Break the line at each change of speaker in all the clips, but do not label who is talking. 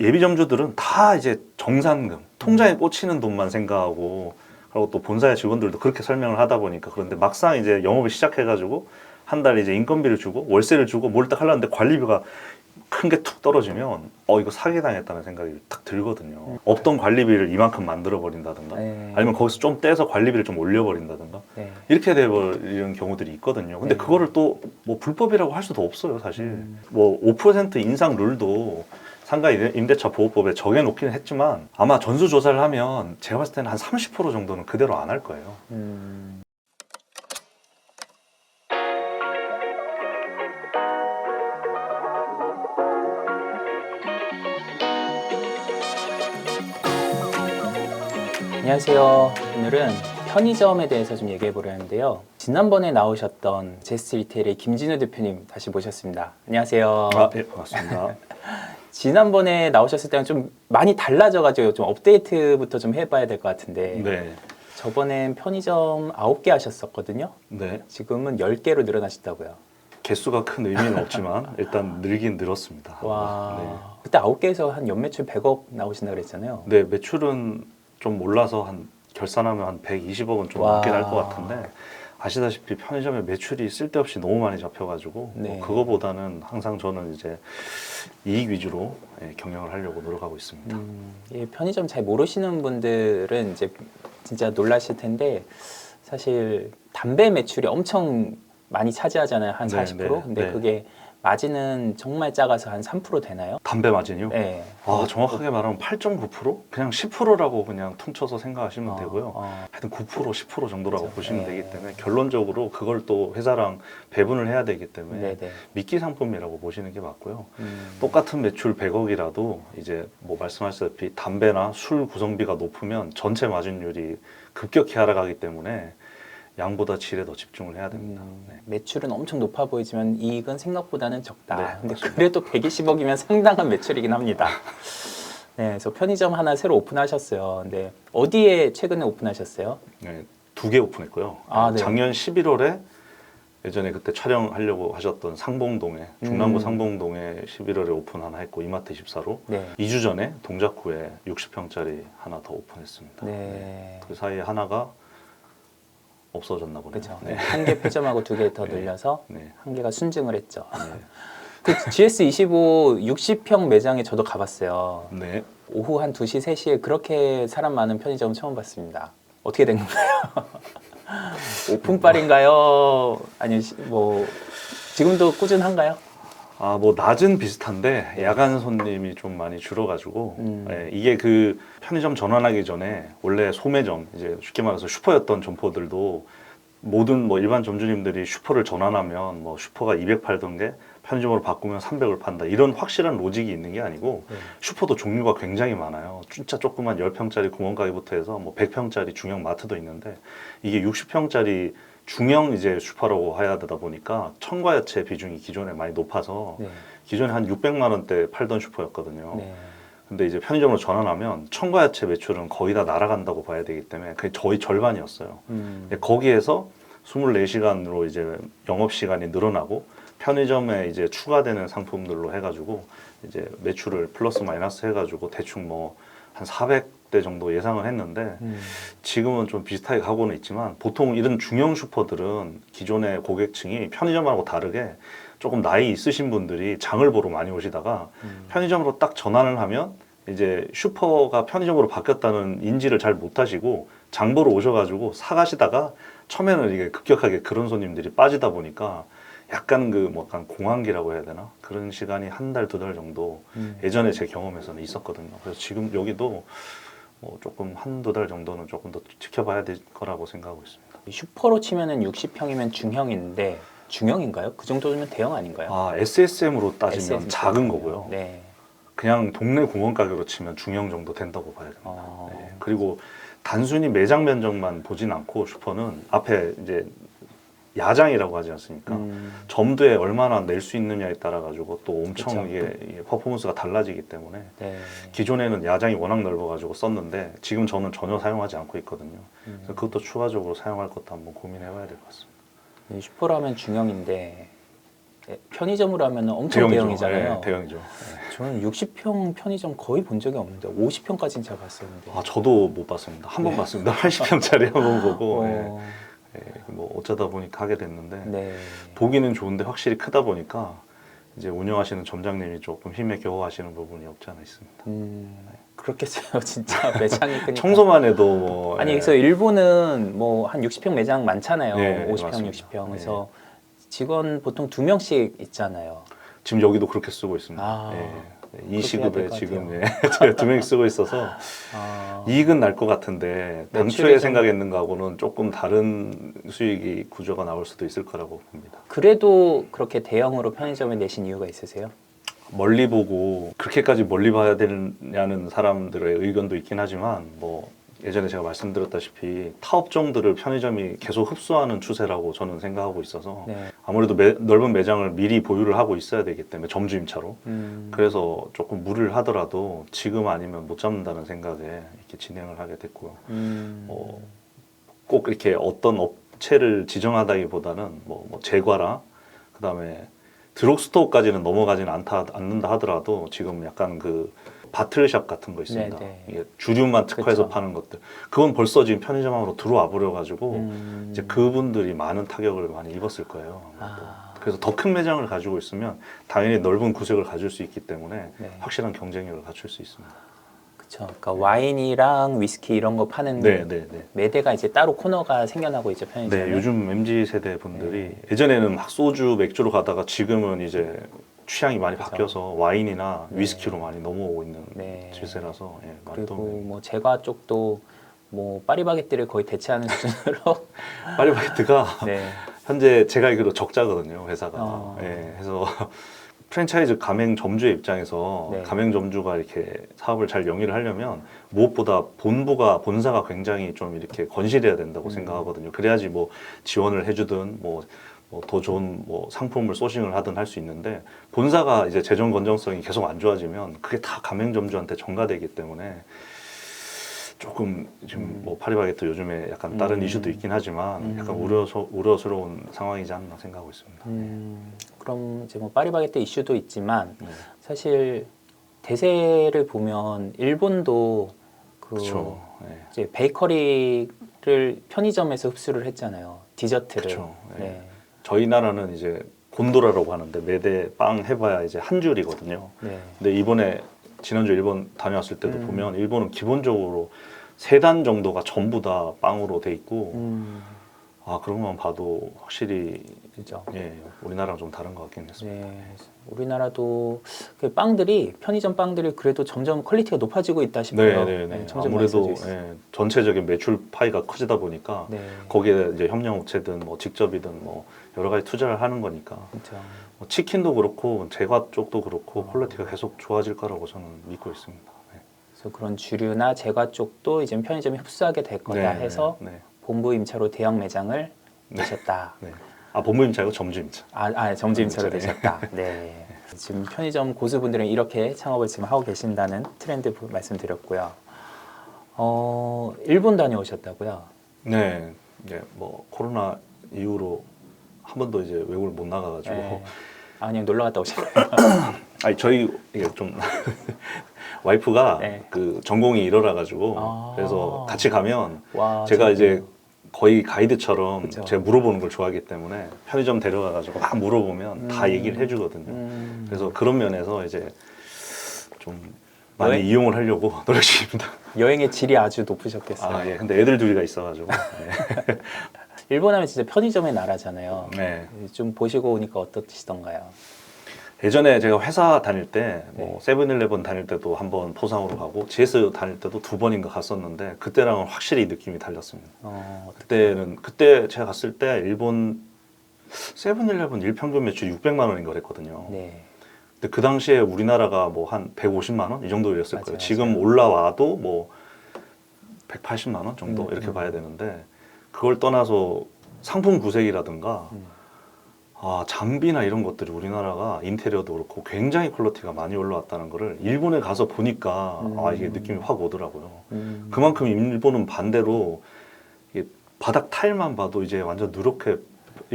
예비점주들은 다 이제 정산금, 통장에 꽂히는 돈만 생각하고, 그리고 또 본사의 직원들도 그렇게 설명을 하다 보니까, 그런데 막상 이제 영업을 시작해가지고 한 달 이제 인건비를 주고 월세를 주고 뭘 딱 하려는데 관리비가 큰 게 툭 떨어지면 이거 사기당했다는 생각이 딱 들거든요. 없던 관리비를 이만큼 만들어 버린다든가,
네.
아니면 거기서 좀 떼서 관리비를 좀 올려 버린다든가,
네.
이렇게 돼버리는 경우들이 있거든요. 근데
네.
그거를 또 뭐 불법이라고 할 수도 없어요, 사실. 뭐 5% 인상 룰도 상가 임대차 보호법에 정해놓기는 했지만, 아마 전수조사를 하면 제가 봤을 때는 한 30% 정도는 그대로 안 할 거예요.
안녕하세요. 오늘은 편의점에 대해서 좀 얘기해 보려 하는데요. 지난번에 나오셨던 제스트 리테일의 김진우 대표님 다시 모셨습니다. 안녕하세요.
예, 반갑습니다.
지난번에 나오셨을 때랑 좀 많이 달라져가지고 좀 업데이트부터 좀 해봐야 될 것 같은데,
네.
저번엔 편의점 9개 하셨었거든요.
네.
지금은 10개로 늘어나셨다고요.
개수가 큰 의미는 없지만 일단 늘긴 늘었습니다.
와, 그때 9개에서 한 연매출 100억 나오신다 그랬잖아요.
네. 네, 매출은 좀 올라서 한 결산하면 한 120억은 좀
와.
넘게 날 것 같은데, 아시다시피 편의점에 매출이 쓸데없이 너무 많이 잡혀가지고
네.
뭐 그거보다는 항상 저는 이제 이익 위주로 경영을 하려고 노력하고 있습니다.
이 편의점 잘 모르시는 분들은 이제 진짜 놀라실 텐데, 사실 담배 매출이 엄청 많이 차지하잖아요. 한
네,
40%.
네,
근데
네.
그게 마진은 정말 작아서 한 3% 되나요?
담배 마진이요?
네.
정확하게 말하면 8.9%? 그냥 10%라고 그냥 퉁쳐서 생각하시면 되고요. 하여튼 9%, 10% 정도라고
그렇죠.
보시면
네.
되기 때문에 결론적으로 그걸 또 회사랑 배분을 해야 되기 때문에
네네.
미끼 상품이라고 보시는 게 맞고요. 똑같은 매출 100억이라도 이제 뭐 말씀하셨다시피 담배나 술 구성비가 높으면 전체 마진율이 급격히 하락하기 때문에 양보다 질에 더 집중을 해야 됩니다. 네.
매출은 엄청 높아 보이지만 이익은 생각보다는 적다.
네,
근데
맞습니다.
그래도 120억이면 상당한 매출이긴 합니다. 네, 그래서 편의점 하나 새로 오픈하셨어요. 근데 어디에 최근에 오픈하셨어요?
네, 2개 오픈했고요.
아, 네.
작년 11월에 예전에 그때 촬영하려고 하셨던 상봉동에, 중남구 상봉동에 11월에 오픈 하나 했고, 이마트 24로
네.
2주 전에 동작구에 60평짜리 하나 더 오픈했습니다.
네.
그 사이에 하나가 없어졌나 보네요.
그렇죠.
네.
한 개 폐점하고 2개 더
네.
늘려서
네.
한 개가 순증을 했죠.
네.
그 GS25 60평 매장에 저도 가봤어요.
네.
오후 한 2시, 3시에 그렇게 사람 많은 편의점 처음 봤습니다. 어떻게 된 건가요? 오픈빨인가요? 아니, 뭐 지금도 꾸준한가요?
뭐 낮은 비슷한데 야간 손님이 좀 많이 줄어가지고 이게 그 편의점 전환하기 전에 원래 소매점, 이제 쉽게 말해서 슈퍼였던 점포들도 모든 뭐 일반 점주님들이 슈퍼를 전환하면 뭐 슈퍼가 200 팔던 게 편의점으로 바꾸면 300을 판다, 이런 확실한 로직이 있는 게 아니고 슈퍼도 종류가 굉장히 많아요. 진짜 조그만 10평짜리 구멍가게부터 해서 뭐 100평짜리 중형 마트도 있는데, 이게 60평짜리 중형 이제 슈퍼라고 해야 되다 보니까 첨가야채 비중이 기존에 많이 높아서
네.
기존에 한 600만 원대 팔던 슈퍼였거든요.
네.
근데 이제 편의점으로 전환하면 첨가야채 매출은 거의 다 날아간다고 봐야 되기 때문에 그게 거의 절반이었어요. 근데 거기에서 24시간으로 이제 영업시간이 늘어나고 편의점에 이제 추가되는 상품들로 해가지고 이제 매출을 플러스 마이너스 해가지고 대충 뭐 한 400대 정도 예상을 했는데, 지금은 좀 비슷하게 가고는 있지만, 보통 이런 중형 슈퍼들은 기존의 고객층이 편의점하고 다르게 조금 나이 있으신 분들이 장을 보러 많이 오시다가 편의점으로 딱 전환을 하면 이제 슈퍼가 편의점으로 바뀌었다는 인지를 잘 못하시고 장 보러 오셔가지고 사가시다가 처음에는 이게 급격하게 그런 손님들이 빠지다 보니까 약간 그 뭐 약간 공황기라고 해야 되나, 그런 시간이 한 달, 2달 정도 예전에 제 경험에서는 있었거든요. 그래서 지금 여기도 뭐 조금 1-2달 정도는 조금 더 지켜봐야 될 거라고 생각하고 있습니다.
슈퍼로 치면은 60평이면 중형인데 중형인가요? 그 정도면 대형 아닌가요?
SSM으로 따지면
SSM
작은
그렇군요.
거고요.
네.
그냥 동네 구멍가게로 치면 중형 정도 된다고 봐야 됩니다.
어.
네. 그리고 단순히 매장 면적만 보진 않고 슈퍼는 앞에 이제 야장이라고 하지 않습니까? 점도에 얼마나 낼 수 있느냐에 따라 가지고 또 엄청
그쵸.
이게 퍼포먼스가 달라지기 때문에
네.
기존에는 야장이 워낙 넓어 가지고 썼는데 지금 저는 전혀 사용하지 않고 있거든요. 그래서 그것도 추가적으로 사용할 것도 한번 고민해 봐야 될 것 같습니다.
슈퍼로 하면 중형인데 편의점으로 하면 엄청
대형이죠.
대형이잖아요.
네, 대형이죠.
저는 60평 편의점 거의 본 적이 없는데 50평까지는 제가 봤었는데.
아, 저도 못 봤습니다. 한 번 봤습니다. 80평짜리 한 번 보고
어,
뭐 어쩌다 보니까 하게 됐는데
네.
보기는 좋은데 확실히 크다 보니까 이제 운영하시는 점장님이 조금 힘에 겨워하시는 부분이 없지 않아 있습니다.
그렇겠어요. 진짜 매장이 크니까.
청소만 해도 뭐,
아니 그래서 일본은 뭐 한 60평 매장 많잖아요.
네,
50평,
맞습니다.
60평. 그래서 직원 보통 2명씩 있잖아요.
지금 여기도 그렇게 쓰고 있습니다.
아,
이
그렇게 해야 될
시급에
것
지금
같아요.
제가 2명 쓰고 있어서
아,
이익은 날 것 같은데
매출이
당초에
좀-
생각했는 거하고는 조금 다른 수익이 구조가 나올 수도 있을 거라고 봅니다.
그래도 그렇게 대형으로 편의점에 내신 이유가 있으세요?
멀리 보고 그렇게까지 멀리 봐야 되냐는 사람들의 의견도 있긴 하지만 뭐 예전에 제가 말씀드렸다시피 타업종들을 편의점이 계속 흡수하는 추세라고 저는 생각하고 있어서
네.
아무래도 넓은 매장을 미리 보유를 하고 있어야 되기 때문에 점주임차로 그래서 조금 무리를 하더라도 지금 아니면 못 잡는다는 생각에 이렇게 진행을 하게 됐고요. 꼭 이렇게 어떤 업체를 지정하다기보다는 뭐 제과라 그다음에 드럭스토어까지는 넘어가지는 않는다 하더라도 지금 약간 그 바틀샵 같은 거 있습니다.
네네.
이게 주류만 특화해서
그쵸.
파는 것들. 그건 벌써 지금 편의점으로 들어와 버려 가지고 이제
그
그분들이 많은 타격을 많이 입었을 거예요.
아.
그래서 더 큰 매장을 가지고 있으면 당연히 넓은 구색을 가질 수 있기 때문에
네.
확실한 경쟁력을 갖출 수 있습니다.
그렇죠. 그러니까 와인이랑 위스키 이런 거 파는
네.
매대가 이제 따로 코너가 생겨나고 있죠 편의점에.
네, 요즘 MZ 세대 분들이
네.
예전에는 막 소주, 맥주로 가다가 지금은 이제 취향이 많이
그렇죠.
바뀌어서 와인이나
네.
위스키로 많이 넘어오고 있는
네.
추세라서 예, 많이
그리고
또
뭐 제과 쪽도 뭐 파리바게뜨를 거의 대체하는 수준으로
파리바게뜨가
네.
현재 제가 알기로 적자거든요, 회사가.
어.
예, 그래서 프랜차이즈 가맹점주의 입장에서
네.
가맹점주가 이렇게 사업을 잘 영위를 하려면 무엇보다 본사가 굉장히 좀 이렇게 건실해야 된다고 생각하거든요. 그래야지 뭐 지원을 해주든 뭐 더 좋은 뭐 상품을 소싱을 하든 할 수 있는데 본사가 이제 재정 건전성이 계속 안 좋아지면 그게 다 가맹점주한테 전가되기 때문에 조금 지금 뭐 파리바게뜨 요즘에 약간 다른 이슈도 있긴 하지만 약간 우려스러운 상황이지 않나 생각하고 있습니다.
그럼 이제 뭐 파리바게뜨 이슈도 있지만
네.
사실 대세를 보면 일본도 그
그렇죠. 네.
이제 베이커리를 편의점에서 흡수를 했잖아요. 디저트를.
그쵸. 네.
네.
저희 나라는 이제 곤도라라고 하는데 매대 빵 해봐야 이제 한 줄이거든요.
네.
근데 이번에 지난주 일본 다녀왔을 때도 보면 일본은 기본적으로 3단 정도가 전부 다 빵으로 돼 있고 아 그런 것만 봐도 확실히
그죠.
예 우리나라랑 좀 다른 것 같긴 했습니다.
네. 우리나라도 그 빵들이 편의점 빵들이 그래도 점점 퀄리티가 높아지고 있다 싶어요.
네.
점점
아무래도
맛있어지고 있어요.
예, 전체적인 매출 파이가 커지다 보니까
네.
거기에 이제 협력업체든 뭐 직접이든 뭐 여러 가지 투자를 하는 거니까
그렇죠.
뭐 치킨도 그렇고 제과 쪽도 그렇고 퀄리티가 계속 좋아질 거라고 저는 믿고 있습니다. 네.
그래서 그런 주류나 제과 쪽도 이제 편의점이 흡수하게 될 거다 해서
네.
본부 임차로 대형 매장을 내셨다.
네. 아 본부임차고 점주임차.
점주 임차로
네.
내셨다. 네. 지금 편의점 고수분들은 이렇게 창업을 지금 하고 계신다는 트렌드 말씀드렸고요. 일본 다녀오셨다고요?
네. 이제 뭐 코로나 이후로 한 번도 이제 외국을 못 나가가지고.
네. 그냥 놀러 갔다 오셨나요?
아니 저희 이게 좀 와이프가
네.
그 전공이 이러라 가지고
아.
그래서 같이 가면
와,
제가
재밌네요.
이제 거의 가이드처럼
그쵸.
제가 물어보는 걸 좋아하기 때문에 편의점 데려가 가지고 막 물어보면 다 얘기를 해주거든요. 그래서 그런 면에서 이제 좀 많이
여행?
이용을 하려고 노력 중입니다.
여행의 질이 아주 높으셨겠어요.
아 예. 근데 애들 둘이가 있어가지고. 네.
일본 하면 진짜 편의점의 나라잖아요.
네.
좀 보시고 오니까 어떠시던가요?
예전에 제가 회사 다닐 때,
네.
뭐 세븐일레븐 다닐 때도 한 번 포상으로 가고 GS 다닐 때도 2번인가 갔었는데 그때랑은 확실히 느낌이 달랐습니다. 그때 제가 갔을 때 일본 세븐일레븐 일평균 매출 600만 원인가 그랬거든요.
네.
근데 그 당시에 우리나라가 뭐 한 150만 원 이 정도였을
맞아요,
거예요.
맞아요.
지금 올라와도 뭐 180만 원 정도 이렇게 봐야 되는데 그걸 떠나서 상품 구색이라든가 장비나 이런 것들이 우리나라가 인테리어도 그렇고 굉장히 퀄리티가 많이 올라왔다는 거를 일본에 가서 보니까 이게 느낌이 확 오더라고요. 그만큼 일본은 반대로 이게 바닥 타일만 봐도 이제 완전 누렇게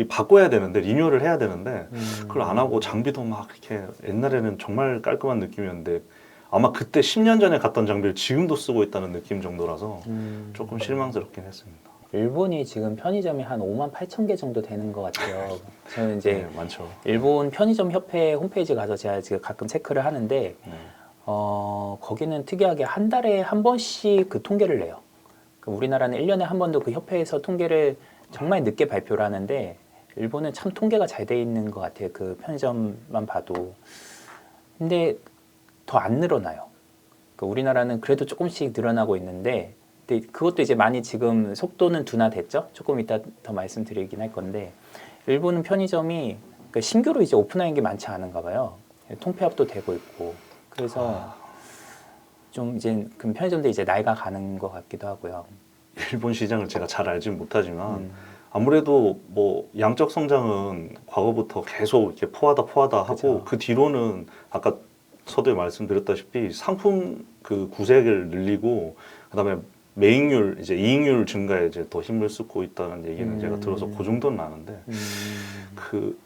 바꿔야 되는데 리뉴얼을 해야 되는데 그걸 안 하고 장비도 막 이렇게 옛날에는 정말 깔끔한 느낌이었는데 아마 그때 10년 전에 갔던 장비를 지금도 쓰고 있다는 느낌 정도라서 조금 실망스럽긴 했습니다.
일본이 지금 편의점이 한 5만 8천 개 정도 되는 것 같아요. 저는 이제
네, 많죠.
일본 편의점 협회 홈페이지 가서 제가 지금 가끔 체크를 하는데
네.
거기는 특이하게 한 달에 한 번씩 그 통계를 내요. 우리나라는 1년에 한 번도 그 협회에서 통계를 정말 늦게 발표를 하는데 일본은 참 통계가 잘 돼 있는 것 같아요. 그 편의점만 봐도. 근데 더 안 늘어나요. 우리나라는 그래도 조금씩 늘어나고 있는데 근데 그것도 이제 많이 지금 속도는 둔화됐죠. 조금 이따 더 말씀드리긴 할 건데 일본은 편의점이 신규로 이제 오픈하는 게 많지 않은가 봐요. 통폐합도 되고 있고 그래서 좀 이제 그 편의점도 이제 나이가 가는 것 같기도 하고요.
일본 시장을 제가 잘 알지는 못하지만 아무래도 뭐 양적 성장은 과거부터 계속 이렇게 포하다 하고
그쵸.
그 뒤로는 아까 서두에 말씀드렸다시피 상품 그 구색을 늘리고 그다음에 매익률 이제 이익률 증가에 이제 더 힘을 쓰고 있다는 얘기는 제가 들어서 그 정도는 아는데 좀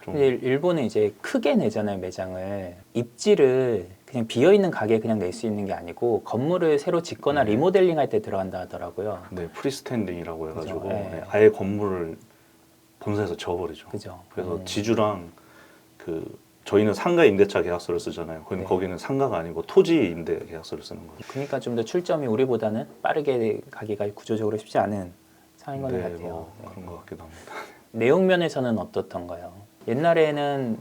근데 일본은 이제 크게 내잖아요, 매장을. 입지를 그냥 비어 있는 가게에 그냥 낼 수 있는 게 아니고 건물을 새로 짓거나
네.
리모델링 할 때 들어간다 하더라고요.
네, 프리스탠딩이라고 해가지고
그죠, 네.
네, 아예 건물을 본사에서 지어버리죠.
그죠.
그래서 지주랑 그 저희는 상가 임대차 계약서를 쓰잖아요.
네.
거기는 상가가 아니고 토지 임대 계약서를 쓰는 거죠.
그러니까 좀 더 출점이 우리보다는 빠르게 가기가 구조적으로 쉽지 않은 상황인 것
네,
같아요.
뭐
네.
그런 것 같기도 합니다.
내용 면에서는 어떻던가요? 옛날에는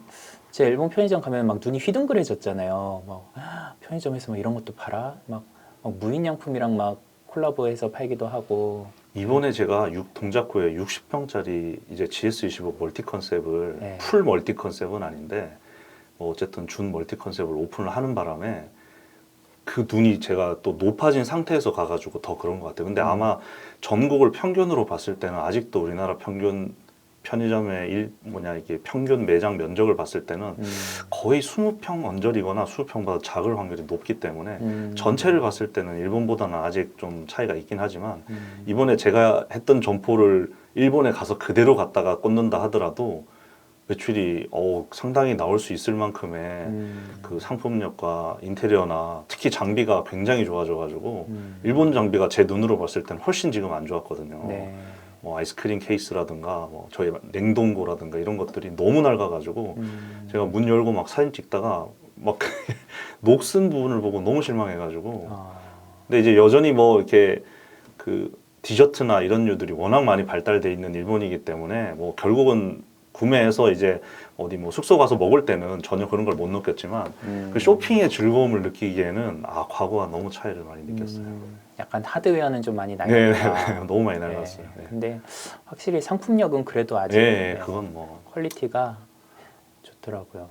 제 일본 편의점 가면 막 눈이 휘둥그레졌잖아요. 막 편의점에서 막 이런 것도 팔아? 막 무인양품이랑 막 콜라보해서 팔기도 하고.
이번에 제가 동작구에 60평짜리 이제 GS25 멀티 컨셉을
네.
풀 멀티 컨셉은 아닌데 뭐 어쨌든 준 멀티 컨셉을 오픈을 하는 바람에 그 눈이 제가 또 높아진 상태에서 가가지고 더 그런 것 같아요. 근데 아마 전국을 평균으로 봤을 때는 아직도 우리나라 평균 편의점의 이게 평균 매장 면적을 봤을 때는 거의 20평 언저리거나 20평보다 작을 확률이 높기 때문에 전체를 봤을 때는 일본보다는 아직 좀 차이가 있긴 하지만 이번에 제가 했던 점포를 일본에 가서 그대로 갔다가 꽂는다 하더라도 매출이 상당히 나올 수 있을 만큼의 그 상품력과 인테리어나 특히 장비가 굉장히 좋아져가지고 일본 장비가 제 눈으로 봤을 때는 훨씬 지금 안 좋았거든요.
네.
뭐 아이스크림 케이스라든가 뭐 저희 냉동고라든가 이런 것들이 너무 낡아가지고 제가 문 열고 막 사진 찍다가 막 녹슨 부분을 보고 너무 실망해가지고 근데 이제 여전히 뭐 이렇게 그 디저트나 이런 류들이 워낙 많이 발달돼 있는 일본이기 때문에 뭐 결국은 구매해서 이제 어디 뭐 숙소 가서 먹을 때는 전혀 그런 걸 못 느꼈지만 그 쇼핑의 즐거움을 느끼기에는 과거와 너무 차이를 많이 느꼈어요.
약간 하드웨어는 좀 많이
네,
낡았다.
너무 많이 낡았어요. 네.
근데 확실히 상품력은 그래도 아직
네, 그건 뭐
퀄리티가 좋더라고요.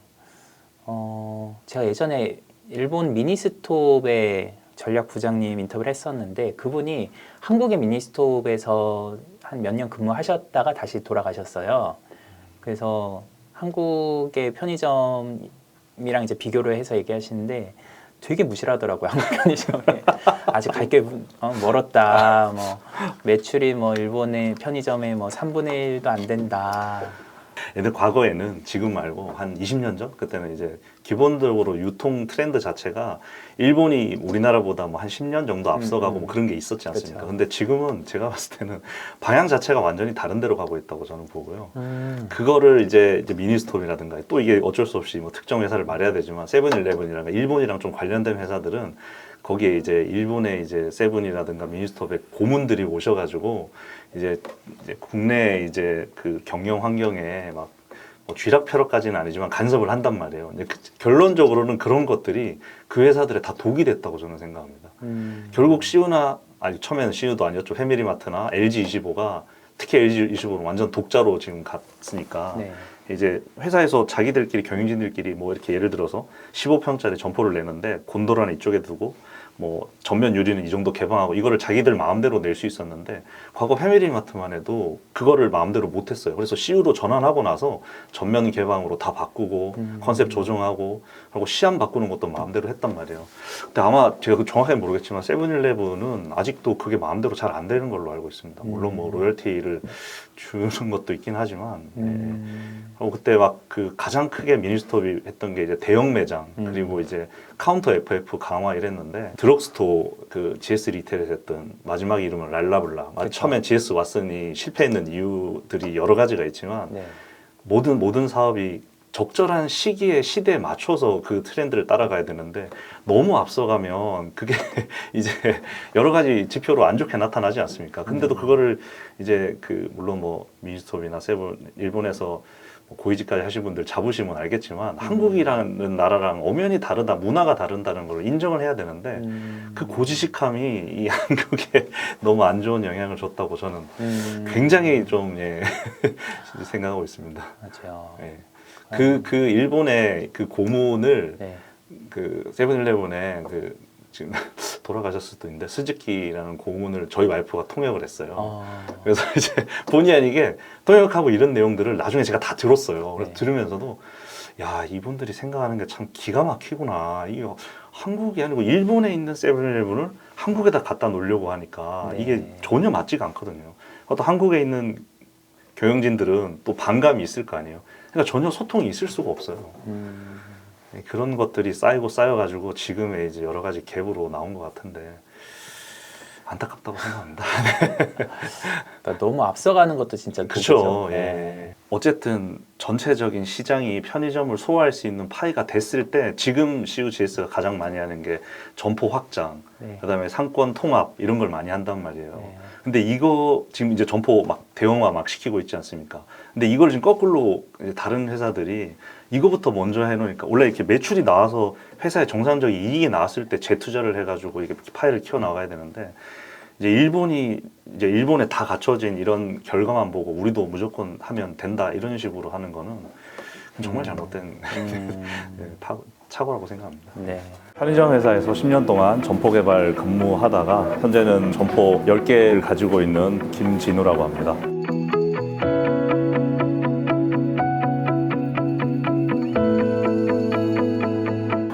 제가 예전에 일본 미니스톱의 전략 부장님 인터뷰를 했었는데 그분이 한국의 미니스톱에서 한 몇 년 근무하셨다가 다시 돌아가셨어요. 그래서 한국의 편의점이랑 이제 비교를 해서 얘기하시는데 되게 무시하더라고요. 한국 편의점에 아직 갈 게 멀었다. 뭐 매출이 뭐 일본의 편의점의 뭐 3분의 1도 안 된다.
근데 과거에는 지금 말고 한 20년 전 그때는 이제 기본적으로 유통 트렌드 자체가 일본이 우리나라보다 뭐 한 10년 정도 앞서가고 뭐 그런 게 있었지 않습니까?
그쵸.
근데 지금은 제가 봤을 때는 방향 자체가 완전히 다른 데로 가고 있다고 저는 보고요. 그거를 이제 미니스톱이라든가 또 이게 어쩔 수 없이 뭐 특정 회사를 말해야 되지만 세븐일레븐이라든가 일본이랑 좀 관련된 회사들은 거기에 이제 일본의 이제 세븐이라든가 미니스톱의 고문들이 오셔가지고 이제 국내 이제 그 경영 환경에 막 뭐 쥐락펴락까지는 아니지만 간섭을 한단 말이에요. 근데 결론적으로는 그런 것들이 그 회사들에 다 독이 됐다고 저는 생각합니다. 결국 처음에는 CU도 아니었죠. 패밀리마트나 LG25가 특히 LG25는 완전 독자로 지금 갔으니까
네.
이제 회사에서 자기들끼리 경영진들끼리 뭐 이렇게 예를 들어서 15평짜리 점포를 내는데 곤도라는 이쪽에 두고 뭐 전면 유리는 이 정도 개방하고 이거를 자기들 마음대로 낼 수 있었는데 과거 패밀리마트만 해도 그거를 마음대로 못했어요. 그래서 CU로 전환하고 나서 전면 개방으로 다 바꾸고 컨셉 조정하고 하고 시안 바꾸는 것도 마음대로 했단 말이에요. 근데 아마 제가 그 정확하게 모르겠지만 세븐일레븐은 아직도 그게 마음대로 잘 안 되는 걸로 알고 있습니다. 물론 뭐 로열티를 주는 것도 있긴 하지만 그리고 그때 막 그 가장 크게 미니스톱이 했던 게 이제 대형 매장 그리고 이제 카운터 FF 강화 이랬는데 드럭스토어 그 GS 리테일에서 했던 마지막 이름은 랄라블라. 처음엔 GS 왓슨이 실패했는 이유들이 여러 가지가 있지만
네.
모든 사업이 적절한 시기에 시대에 맞춰서 그 트렌드를 따라가야 되는데 너무 앞서가면 그게 이제 여러 가지 지표로 안 좋게 나타나지 않습니까? 근데도 그거를 이제 그 물론 뭐 미니스톱이나 세븐 일본에서 뭐 고위직까지 하신 분들 잡으시면 알겠지만 한국이라는 나라랑 엄연히 다르다, 문화가 다른다는 걸 인정을 해야 되는데 그 고지식함이 이 한국에 너무 안 좋은 영향을 줬다고 저는 굉장히 좀 예, 생각하고 있습니다.
맞아요.
예. 그 일본의 그 고문을
네.
그 세븐일레븐에 그 지금 돌아가셨을 수도 있는데 스즈키라는 고문을 저희 와이프가 통역을 했어요. 그래서 이제 본의 아니게 통역하고 이런 내용들을 나중에 제가 다 들었어요. 그래서
네.
들으면서도 야 이분들이 생각하는 게 참 기가 막히구나. 이게 한국이 아니고 일본에 있는 세븐일레븐을 한국에다 갖다 놓으려고 하니까
네.
이게 전혀 맞지가 않거든요. 또 한국에 있는 경영진들은 또 반감이 있을 거 아니에요. 그러니까 전혀 소통이 있을 수가 없어요. 그런 것들이 쌓여가지고 지금의 이제 여러 가지 갭으로 나온 것 같은데 안타깝다고 생각합니다.
그러니까 너무 앞서가는 것도 진짜
그렇죠.
그거죠.
예. 어쨌든 전체적인 시장이 편의점을 소화할 수 있는 파이가 됐을 때 지금 CUGS가 가장 많이 하는 게 점포 확장,
네.
그다음에 상권 통합 이런 걸 많이 한단 말이에요.
네.
근데 이거 지금 이제 점포 막 대형화 막 시키고 있지 않습니까? 근데 이걸 지금 거꾸로 이제 다른 회사들이 이거부터 먼저 해놓으니까 원래 이렇게 매출이 나와서 회사의 정상적인 이익이 나왔을 때 재투자를 해가지고 이게 파이를 키워 나가야 되는데 이제 일본에 다 갖춰진 이런 결과만 보고 우리도 무조건 하면 된다 이런 식으로 하는 거는 정말 잘못된 착오라고 생각합니다.
네.
편의점 회사에서 10년 동안 점포 개발 근무하다가 현재는 점포 10개를 가지고 있는 김진우라고 합니다.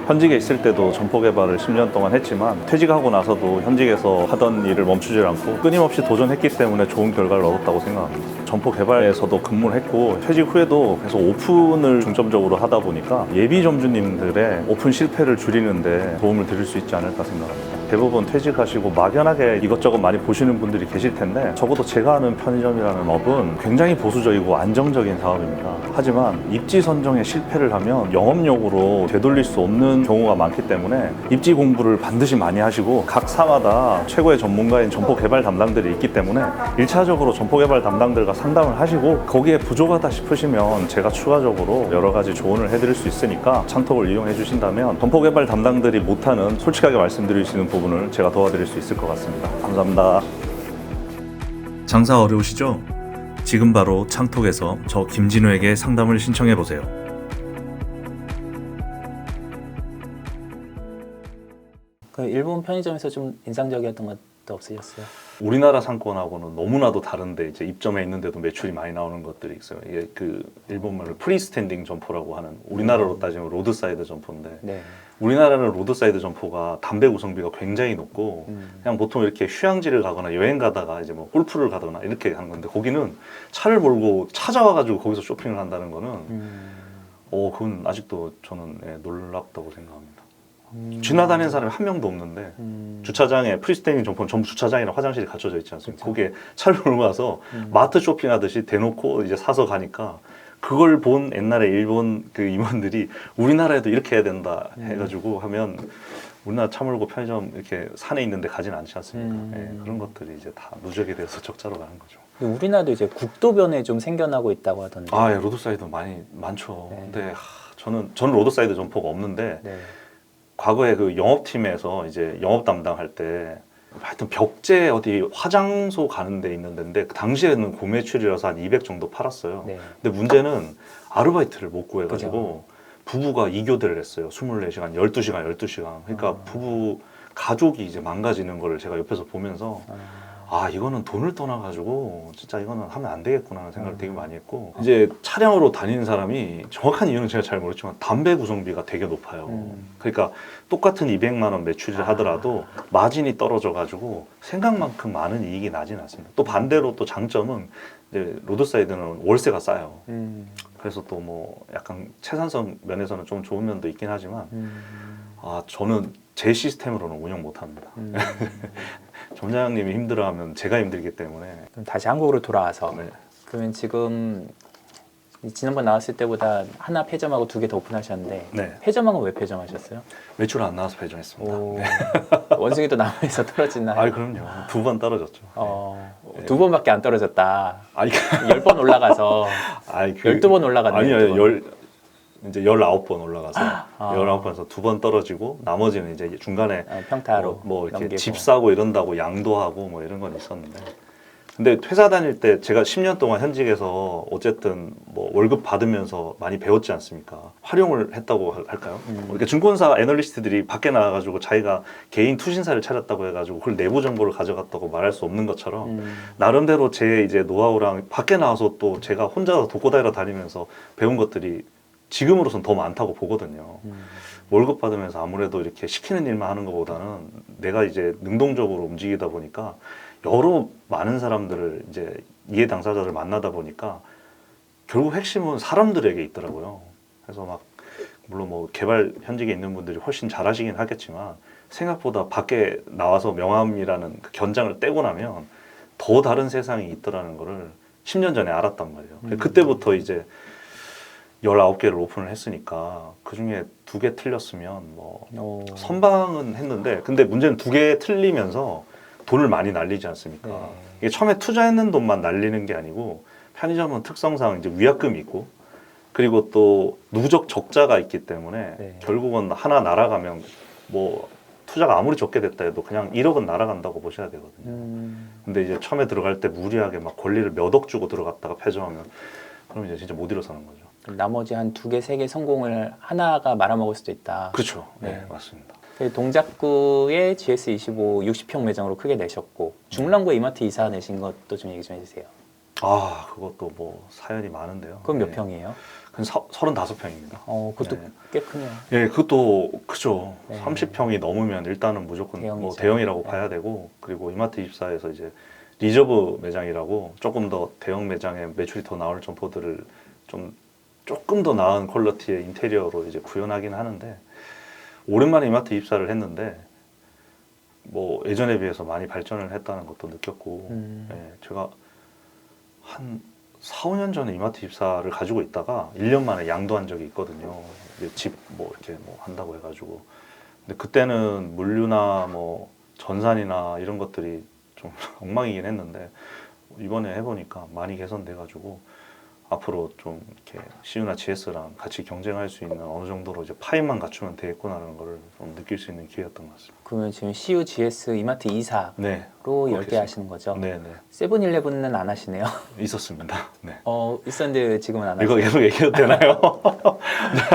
현직에 있을 때도 점포 개발을 10년 동안 했지만 퇴직하고 나서도 현직에서 하던 일을 멈추지 않고 끊임없이 도전했기 때문에 좋은 결과를 얻었다고 생각합니다. 점포 개발에서도 근무를 했고 퇴직 후에도 계속 오픈을 중점적으로 하다 보니까 예비 점주님들의 오픈 실패를 줄이는데 도움을 드릴 수 있지 않을까 생각합니다. 대부분 퇴직하시고 막연하게 이것저것 많이 보시는 분들이 계실 텐데 적어도 제가 아는 편의점이라는 업은 굉장히 보수적이고 안정적인 사업입니다. 하지만 입지 선정에 실패를 하면 영업력으로 되돌릴 수 없는 경우가 많기 때문에 입지 공부를 반드시 많이 하시고 각 사마다 최고의 전문가인 점포 개발 담당들이 있기 때문에 1차적으로 점포 개발 담당들과 상담을 하시고 거기에 부족하다 싶으시면 제가 추가적으로 여러 가지 조언을 해드릴 수 있으니까 창톡을 이용해 주신다면 점포 개발 담당들이 못하는 솔직하게 말씀드릴 수 있는 부분을 제가 도와드릴 수 있을 것 같습니다. 감사합니다.
장사 어려우시죠? 지금 바로 창톡에서 저 김진우에게 상담을 신청해 보세요.
그 일본 편의점에서 좀 인상적이었던 것도 없으셨어요?
우리나라 상권하고는 너무나도 다른데 이제 입점해 있는데도 매출이 많이 나오는 것들이 있어요. 이게 그 일본말로 프리스탠딩 점포라고 하는 우리나라로 따지면 로드사이드 점포인데
네.
우리나라는 로드사이드 점포가 담배 구성비가 굉장히 높고 그냥 보통 이렇게 휴양지를 가거나 여행 가다가 이제 뭐 골프를 가거나 이렇게 하는 건데 거기는 차를 몰고 찾아와가지고 거기서 쇼핑을 한다는 거는 그건 아직도 저는 놀랍다고 생각합니다. 지나다니는 사람이 한 명도 없는데 주차장에 프리스탠딩 점포는 전부 주차장이랑 화장실이 갖춰져 있지 않습니까? 거기에 차를 몰고 와서 마트 쇼핑하듯이 대놓고 이제 사서 가니까 그걸 본 옛날에 일본 그 임원들이 우리나라에도 이렇게 해야 된다 해가지고 하면 우리나라 차 몰고 편의점 이렇게 산에 있는데 가진 않지 않습니까? 예, 그런 것들이 이제 다 누적이 돼서 적자로 가는 거죠.
우리나라도 이제 국도변에 좀 생겨나고 있다고 하던데.
예, 로드사이드 많죠.
네.
근데 저는 로드사이드 점포가 없는데
네.
과거에 그 영업팀에서 이제 영업 담당할 때 하여튼 벽제 어디 화장소 가는 데 있는 데인데 그 당시에는 고매출이라서 한 200 정도 팔았어요.
네.
근데 문제는 아르바이트를 못 구해가지고 부부가 2교대를 했어요. 24시간, 12시간. 그러니까 부부 가족이 이제 망가지는 거를 제가 옆에서 보면서 아 이거는 돈을 떠나가지고 진짜 이거는 하면 안 되겠구나 하는 생각을 되게 많이 했고 이제 차량으로 다니는 사람이 정확한 이유는 제가 잘 모르지만 담배 구성비가 되게 높아요. 그러니까 똑같은 200만 원 매출을 하더라도 마진이 떨어져가지고 생각만큼 많은 이익이 나지는 않습니다. 또 반대로 또 장점은 이제 로드사이드는 월세가 싸요. 그래서 또 뭐 약간 채산성 면에서는 좀 좋은 면도 있긴 하지만 아 저는 제 시스템으로는 운영 못합니다. 점장님이 힘들어하면 제가 힘들기 때문에.
그럼 다시 한국으로 돌아와서
네.
그러면 지금 지난번 나왔을 때보다 하나 폐점하고 2개 더 오픈하셨는데
네.
폐점하고 왜 폐점하셨어요?
매출 안 나와서 배정했습니다.
오,
네.
원숭이도 나무에서 떨어지나요?
아 그럼요. 2번 떨어졌죠. 네.
2번밖에 안 떨어졌다.
아니
10번 올라가서
아니
12번 올라갔네요.
아니요. 이제 19번 올라가서
아.
19번에서 2번 떨어지고 나머지는 이제 중간에
평타로
뭐 이렇게
넘기고.
집 사고 이런다고 양도하고 뭐 이런 건 있었는데 근데 회사 다닐 때 제가 10년 동안 현직에서 어쨌든 뭐 월급 받으면서 많이 배웠지 않습니까? 활용을 했다고 할까요? 그러니까 증권사 애널리스트들이 밖에 나와가지고 자기가 개인 투신사를 차렸다고 해가지고 그걸 내부 정보를 가져갔다고 말할 수 없는 것처럼 나름대로 제 이제 노하우랑 밖에 나와서 또 제가 혼자 독고다이라 다니면서 배운 것들이 지금으로선 더 많다고 보거든요. 월급 받으면서 아무래도 이렇게 시키는 일만 하는 것보다는 내가 이제 능동적으로 움직이다 보니까 여러 많은 사람들을 이제 이해 당사자를 만나다 보니까 결국 핵심은 사람들에게 있더라고요. 그래서 막 물론 뭐 개발 현직에 있는 분들이 훨씬 잘하시긴 하겠지만 생각보다 밖에 나와서 명함이라는 그 견장을 떼고 나면 더 다른 세상이 있더라는 거를 10년 전에 알았단 말이에요. 그때부터 이제 19개를 오픈을 했으니까 그중에 2개 틀렸으면 뭐 선방은 했는데 근데 문제는 2개 틀리면서 돈을 많이 날리지 않습니까?
네.
이게 처음에 투자했는 돈만 날리는 게 아니고 편의점은 특성상 이제 위약금이 있고 그리고 또 누적 적자가 있기 때문에
네.
결국은 하나 날아가면 뭐 투자가 아무리 적게 됐다 해도 그냥 1억은 날아간다고 보셔야 되거든요. 근데 이제 처음에 들어갈 때 무리하게 막 권리를 몇 억 주고 들어갔다가 폐점하면 그럼 이제 진짜 못 일어서는 거죠.
나머지 한 2개, 3개 성공을 하나가 말아먹을 수도 있다.
그렇죠. 네,
네.
맞습니다.
동작구의 GS25 60평 매장으로 크게 내셨고 중랑구에 이마트 이사 내신 것도 좀 얘기 좀 해주세요.
아, 그것도 뭐 사연이 많은데요.
그건 몇
네.
평이에요?
그건 35평입니다.
그것도
네.
꽤 크네요.
예, 그것도 크죠.
네.
30평이 넘으면 일단은 무조건 뭐
대형이죠.
대형이라고
네.
봐야 되고 그리고 이마트 24에서 이제 리저브 매장이라고 조금 더 대형 매장에 매출이 더 나올 점포들을 조금 더 나은 퀄리티의 인테리어로 이제 구현하긴 하는데 오랜만에 이마트 입사를 했는데 뭐 예전에 비해서 많이 발전을 했다는 것도 느꼈고 예, 제가 한 4, 5년 전에 이마트 입사를 가지고 있다가 1년 만에 양도한 적이 있거든요. 집 뭐 이렇게 뭐 한다고 해가지고 근데 그때는 물류나 뭐 전산이나 이런 것들이 좀 엉망이긴 했는데 이번에 해보니까 많이 개선돼가지고 앞으로 좀 이렇게 CU나 GS랑 같이 경쟁할 수 있는 어느 정도로 이제 파이만 갖추면 되겠구나라는 거를 좀 느낄 수 있는 기회였던 것 같습니다.
그러면 지금 CU, GS, 이마트 2사로
네,
10개 하시는 거죠?
네.
세븐일레븐은 안 하시네요.
있었습니다. 네.
있었는데 지금은 안
이거
하세요.
계속 얘기해도 되나요?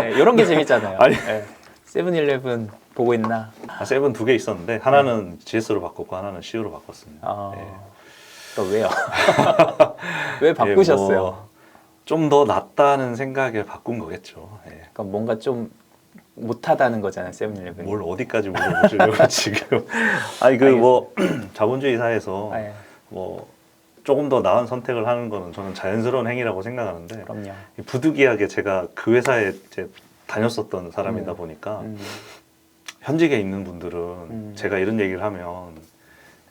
네, 이런 게 재밌잖아요.
아니.
네. 세븐일레븐 보고 있나?
세븐 2개 있었는데 하나는 GS로 바꿨고 하나는 CU로 바꿨습니다. 네.
또 왜요? 왜 바꾸셨어요?
좀 더 낫다는 생각에 바꾼 거겠죠. 예.
그러니까 뭔가 좀 못하다는 거잖아요, 세븐일레븐.
뭘 어디까지 물어보시려고 지금. 아니 그 뭐 자본주의 사회에서
아, 예.
뭐 조금 더 나은 선택을 하는 거는 저는 자연스러운 행위라고 생각하는데
그럼요.
부득이하게 제가 그 회사에 이제 다녔었던 사람이다 보니까 현직에 있는 분들은 제가 이런 얘기를 하면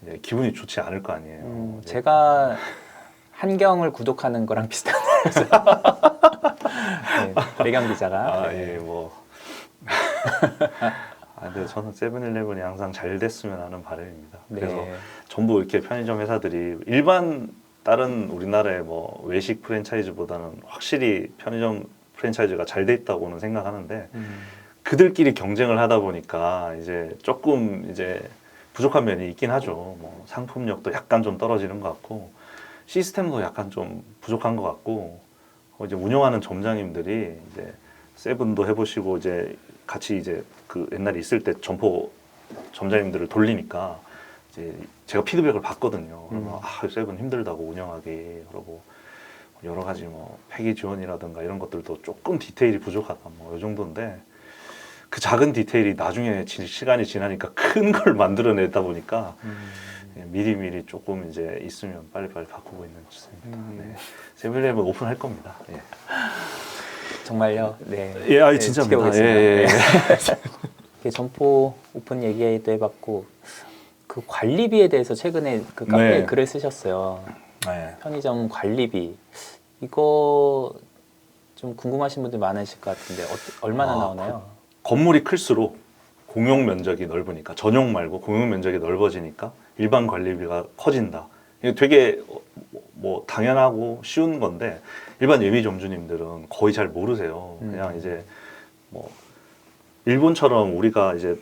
이제 기분이 좋지 않을 거 아니에요.
제가 한경을 구독하는 거랑 비슷한 거였어요. 네, 배경 기자가.
예, 뭐. 근데 저는 세븐일레븐이 항상 잘 됐으면 하는 바람입니다.
네.
그래서 전부 이렇게 편의점 회사들이 일반 다른 우리나라의 뭐 외식 프랜차이즈보다는 확실히 편의점 프랜차이즈가 잘 돼 있다고는 생각하는데 그들끼리 경쟁을 하다 보니까 이제 조금 이제 부족한 면이 있긴 하죠. 뭐 상품력도 약간 좀 떨어지는 것 같고 시스템도 약간 좀 부족한 것 같고 이제 운영하는 점장님들이 이제 세븐도 해보시고 이제 같이 이제 그 옛날에 있을 때 점포 점장님들을 돌리니까 이제 제가 피드백을 받거든요. 그러면 세븐 힘들다고 운영하기 그러고 여러 가지 뭐 폐기 지원이라든가 이런 것들도 조금 디테일이 부족하다 뭐 이 정도인데 그 작은 디테일이 나중에 시간이 지나니까 큰 걸 만들어내다 보니까 미리미리 조금 이제 있으면 빨리빨리 바꾸고 있는 추세입니다. 네. 세븐일레븐 오픈할 겁니다. 예.
정말요? 네.
예,
네,
진짜입니다.
지켜보겠습니다.
예.
이렇게 점포 오픈 얘기도 해봤고 그 관리비에 대해서 최근에 그 카페에
네.
글을 쓰셨어요.
네.
편의점 관리비 이거 좀 궁금하신 분들 많으실 것 같은데 얼마나 나오나요?
건물이 클수록 공용 면적이 넓으니까 전용 말고 공용 면적이 넓어지니까 일반 관리비가 커진다. 이게 되게 뭐 당연하고 쉬운 건데 일반 예비 점주님들은 거의 잘 모르세요. 그냥 이제 뭐 일본처럼 우리가 이제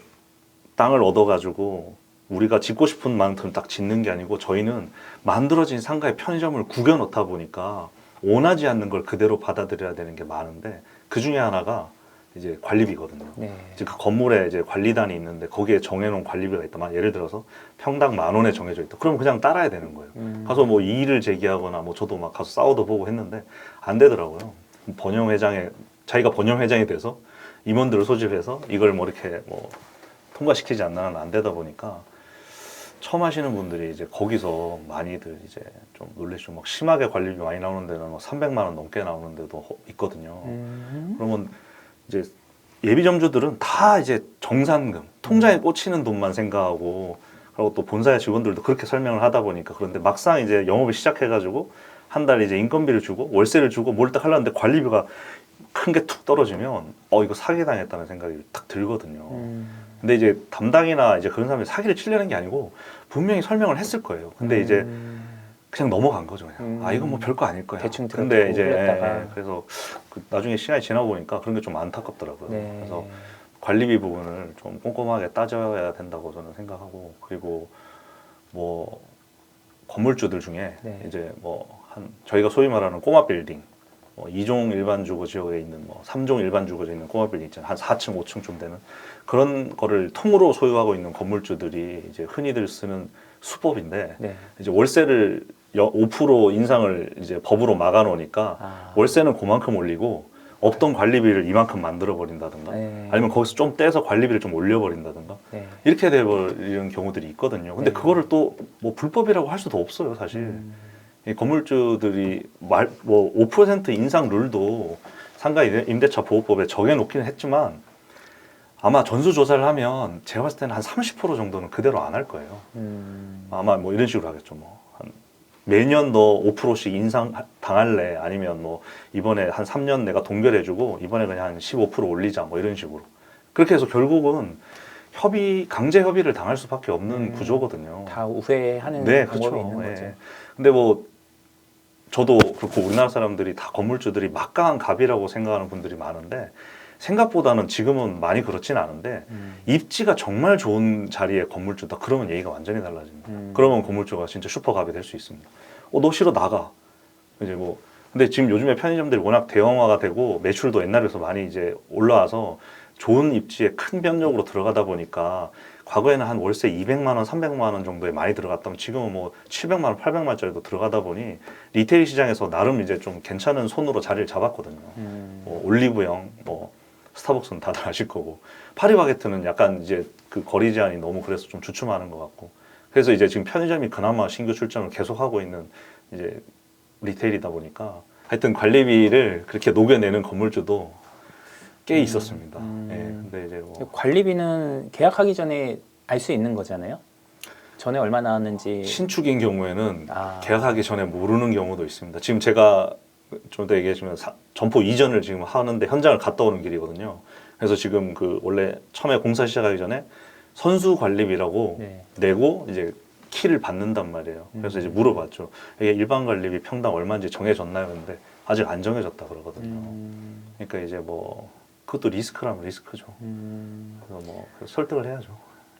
땅을 얻어가지고 우리가 짓고 싶은 만큼 딱 짓는 게 아니고 저희는 만들어진 상가에 편의점을 구겨 넣다 보니까 원하지 않는 걸 그대로 받아들여야 되는 게 많은데 그 중에 하나가 이제 관리비거든요.
네.
이제 그 건물에 이제 관리단이 있는데 거기에 정해놓은 관리비가 있다. 예를 들어서 평당 10,000원에 정해져 있다. 그럼 그냥 따라야 되는 거예요. 가서 뭐 이의를 제기하거나 뭐 저도 막 가서 싸워도 보고 했는데 안 되더라고요. 번영회장에 자기가 번영회장이 돼서 임원들을 소집해서 이걸 뭐 이렇게 뭐 통과시키지 않는 안 되다 보니까 처음 하시는 분들이 이제 거기서 많이들 이제 좀 놀라시고 막 심하게 관리비 많이 나오는 데는 뭐 300만 원 넘게 나오는 데도 있거든요. 그러면 이제 예비 점주들은 다 이제 정산금, 통장에 꽂히는 돈만 생각하고 그리고 또 본사의 직원들도 그렇게 설명을 하다 보니까 그런데 막상 이제 영업을 시작해가지고 한 달 이제 인건비를 주고 월세를 주고 뭘 딱 하려는데 관리비가 큰 게 툭 떨어지면 이거 사기당했다는 생각이 딱 들거든요. 근데 이제 담당이나 이제 그런 사람이 사기를 치려는 게 아니고 분명히 설명을 했을 거예요. 근데 이제 그냥 넘어간 거죠. 그냥. 이건 뭐 별거 아닐 거야.
대충
근데 이제
흘렸다가.
그래서 나중에 시간이 지나 보니까 그런 게 좀 안타깝더라고요.
네.
그래서 관리비 부분을 좀 꼼꼼하게 따져야 된다고 저는 생각하고 그리고 뭐 건물주들 중에
네.
이제 뭐 저희가 소위 말하는 꼬마 빌딩 2종 일반 주거 지역에 있는 3종 일반 주거지에 있는 꼬마 빌딩 있잖아요. 한 4층, 5층쯤 되는 그런 거를 통으로 소유하고 있는 건물주들이 이제 흔히들 쓰는 수법인데
네.
이제 월세를 5% 인상을 이제 법으로 막아 놓으니까 월세는 그만큼 올리고 없던 관리비를 이만큼 만들어 버린다든가
네.
아니면 거기서 좀 떼서 관리비를 좀 올려 버린다든가
네.
이렇게 돼 버리는 경우들이 있거든요. 근데
네.
그거를 또 뭐 불법이라고 할 수도 없어요, 사실. 이 건물주들이 뭐 5% 인상 룰도 상가 임대차 보호법에 정해놓기는 했지만 아마 전수조사를 하면 제가 봤을 때는 한 30% 정도는 그대로 안 할 거예요. 아마 뭐 이런 식으로 하겠죠. 뭐 한 매년 너 5%씩 인상 당할래? 아니면 뭐 이번에 한 3년 내가 동결해주고 이번에 그냥 한 15% 올리자 뭐 이런 식으로 그렇게 해서 결국은 강제 협의를 당할 수밖에 없는 구조거든요.
다 우회하는
네,
방법이
그렇죠.
있는
예.
거죠.
근데 뭐 저도 그렇고 우리나라 사람들이 다 건물주들이 막강한 갑이라고 생각하는 분들이 많은데 생각보다는 지금은 많이 그렇진 않은데 입지가 정말 좋은 자리에 건물주다 그러면 얘기가 완전히 달라집니다. 그러면 건물주가 진짜 슈퍼갑이 될 수 있습니다. 너 싫어 나가. 이제 뭐 근데 지금 요즘에 편의점들이 워낙 대형화가 되고 매출도 옛날에 비해서 많이 이제 올라와서 좋은 입지에 큰 면적으로 들어가다 보니까 과거에는 한 월세 200만 원, 300만 원 정도에 많이 들어갔다면 지금은 뭐 700만 원, 800만 원짜리도 들어가다 보니 리테일 시장에서 나름 이제 좀 괜찮은 손으로 자리를 잡았거든요. 뭐 올리브영, 뭐 스타벅스는 다들 아실 거고 파리바게트는 약간 이제 그 거리 제한이 너무 그래서 좀 주춤하는 것 같고 그래서 이제 지금 편의점이 그나마 신규 출점을 계속하고 있는 이제 리테일이다 보니까 하여튼 관리비를 그렇게 녹여내는 건물주도 꽤 있었습니다. 예, 근데 이제 뭐
관리비는 계약하기 전에 알 수 있는 거잖아요. 전에 얼마 나왔는지.
신축인 경우에는 계약하기 전에 모르는 경우도 있습니다. 지금 제가 좀 더 얘기해주면 점포 이전을 지금 하는데 현장을 갔다 오는 길이거든요. 그래서 지금 그 원래 처음에 공사 시작하기 전에 선수 관리비라고
네.
내고 이제 키를 받는단 말이에요. 그래서 이제 물어봤죠. 이게 일반 관리비 평당 얼마인지 정해졌나요? 근데 아직 안 정해졌다 그러거든요. 그러니까 이제 뭐 그것도 리스크라면 리스크죠. 그래서 뭐 설득을 해야죠.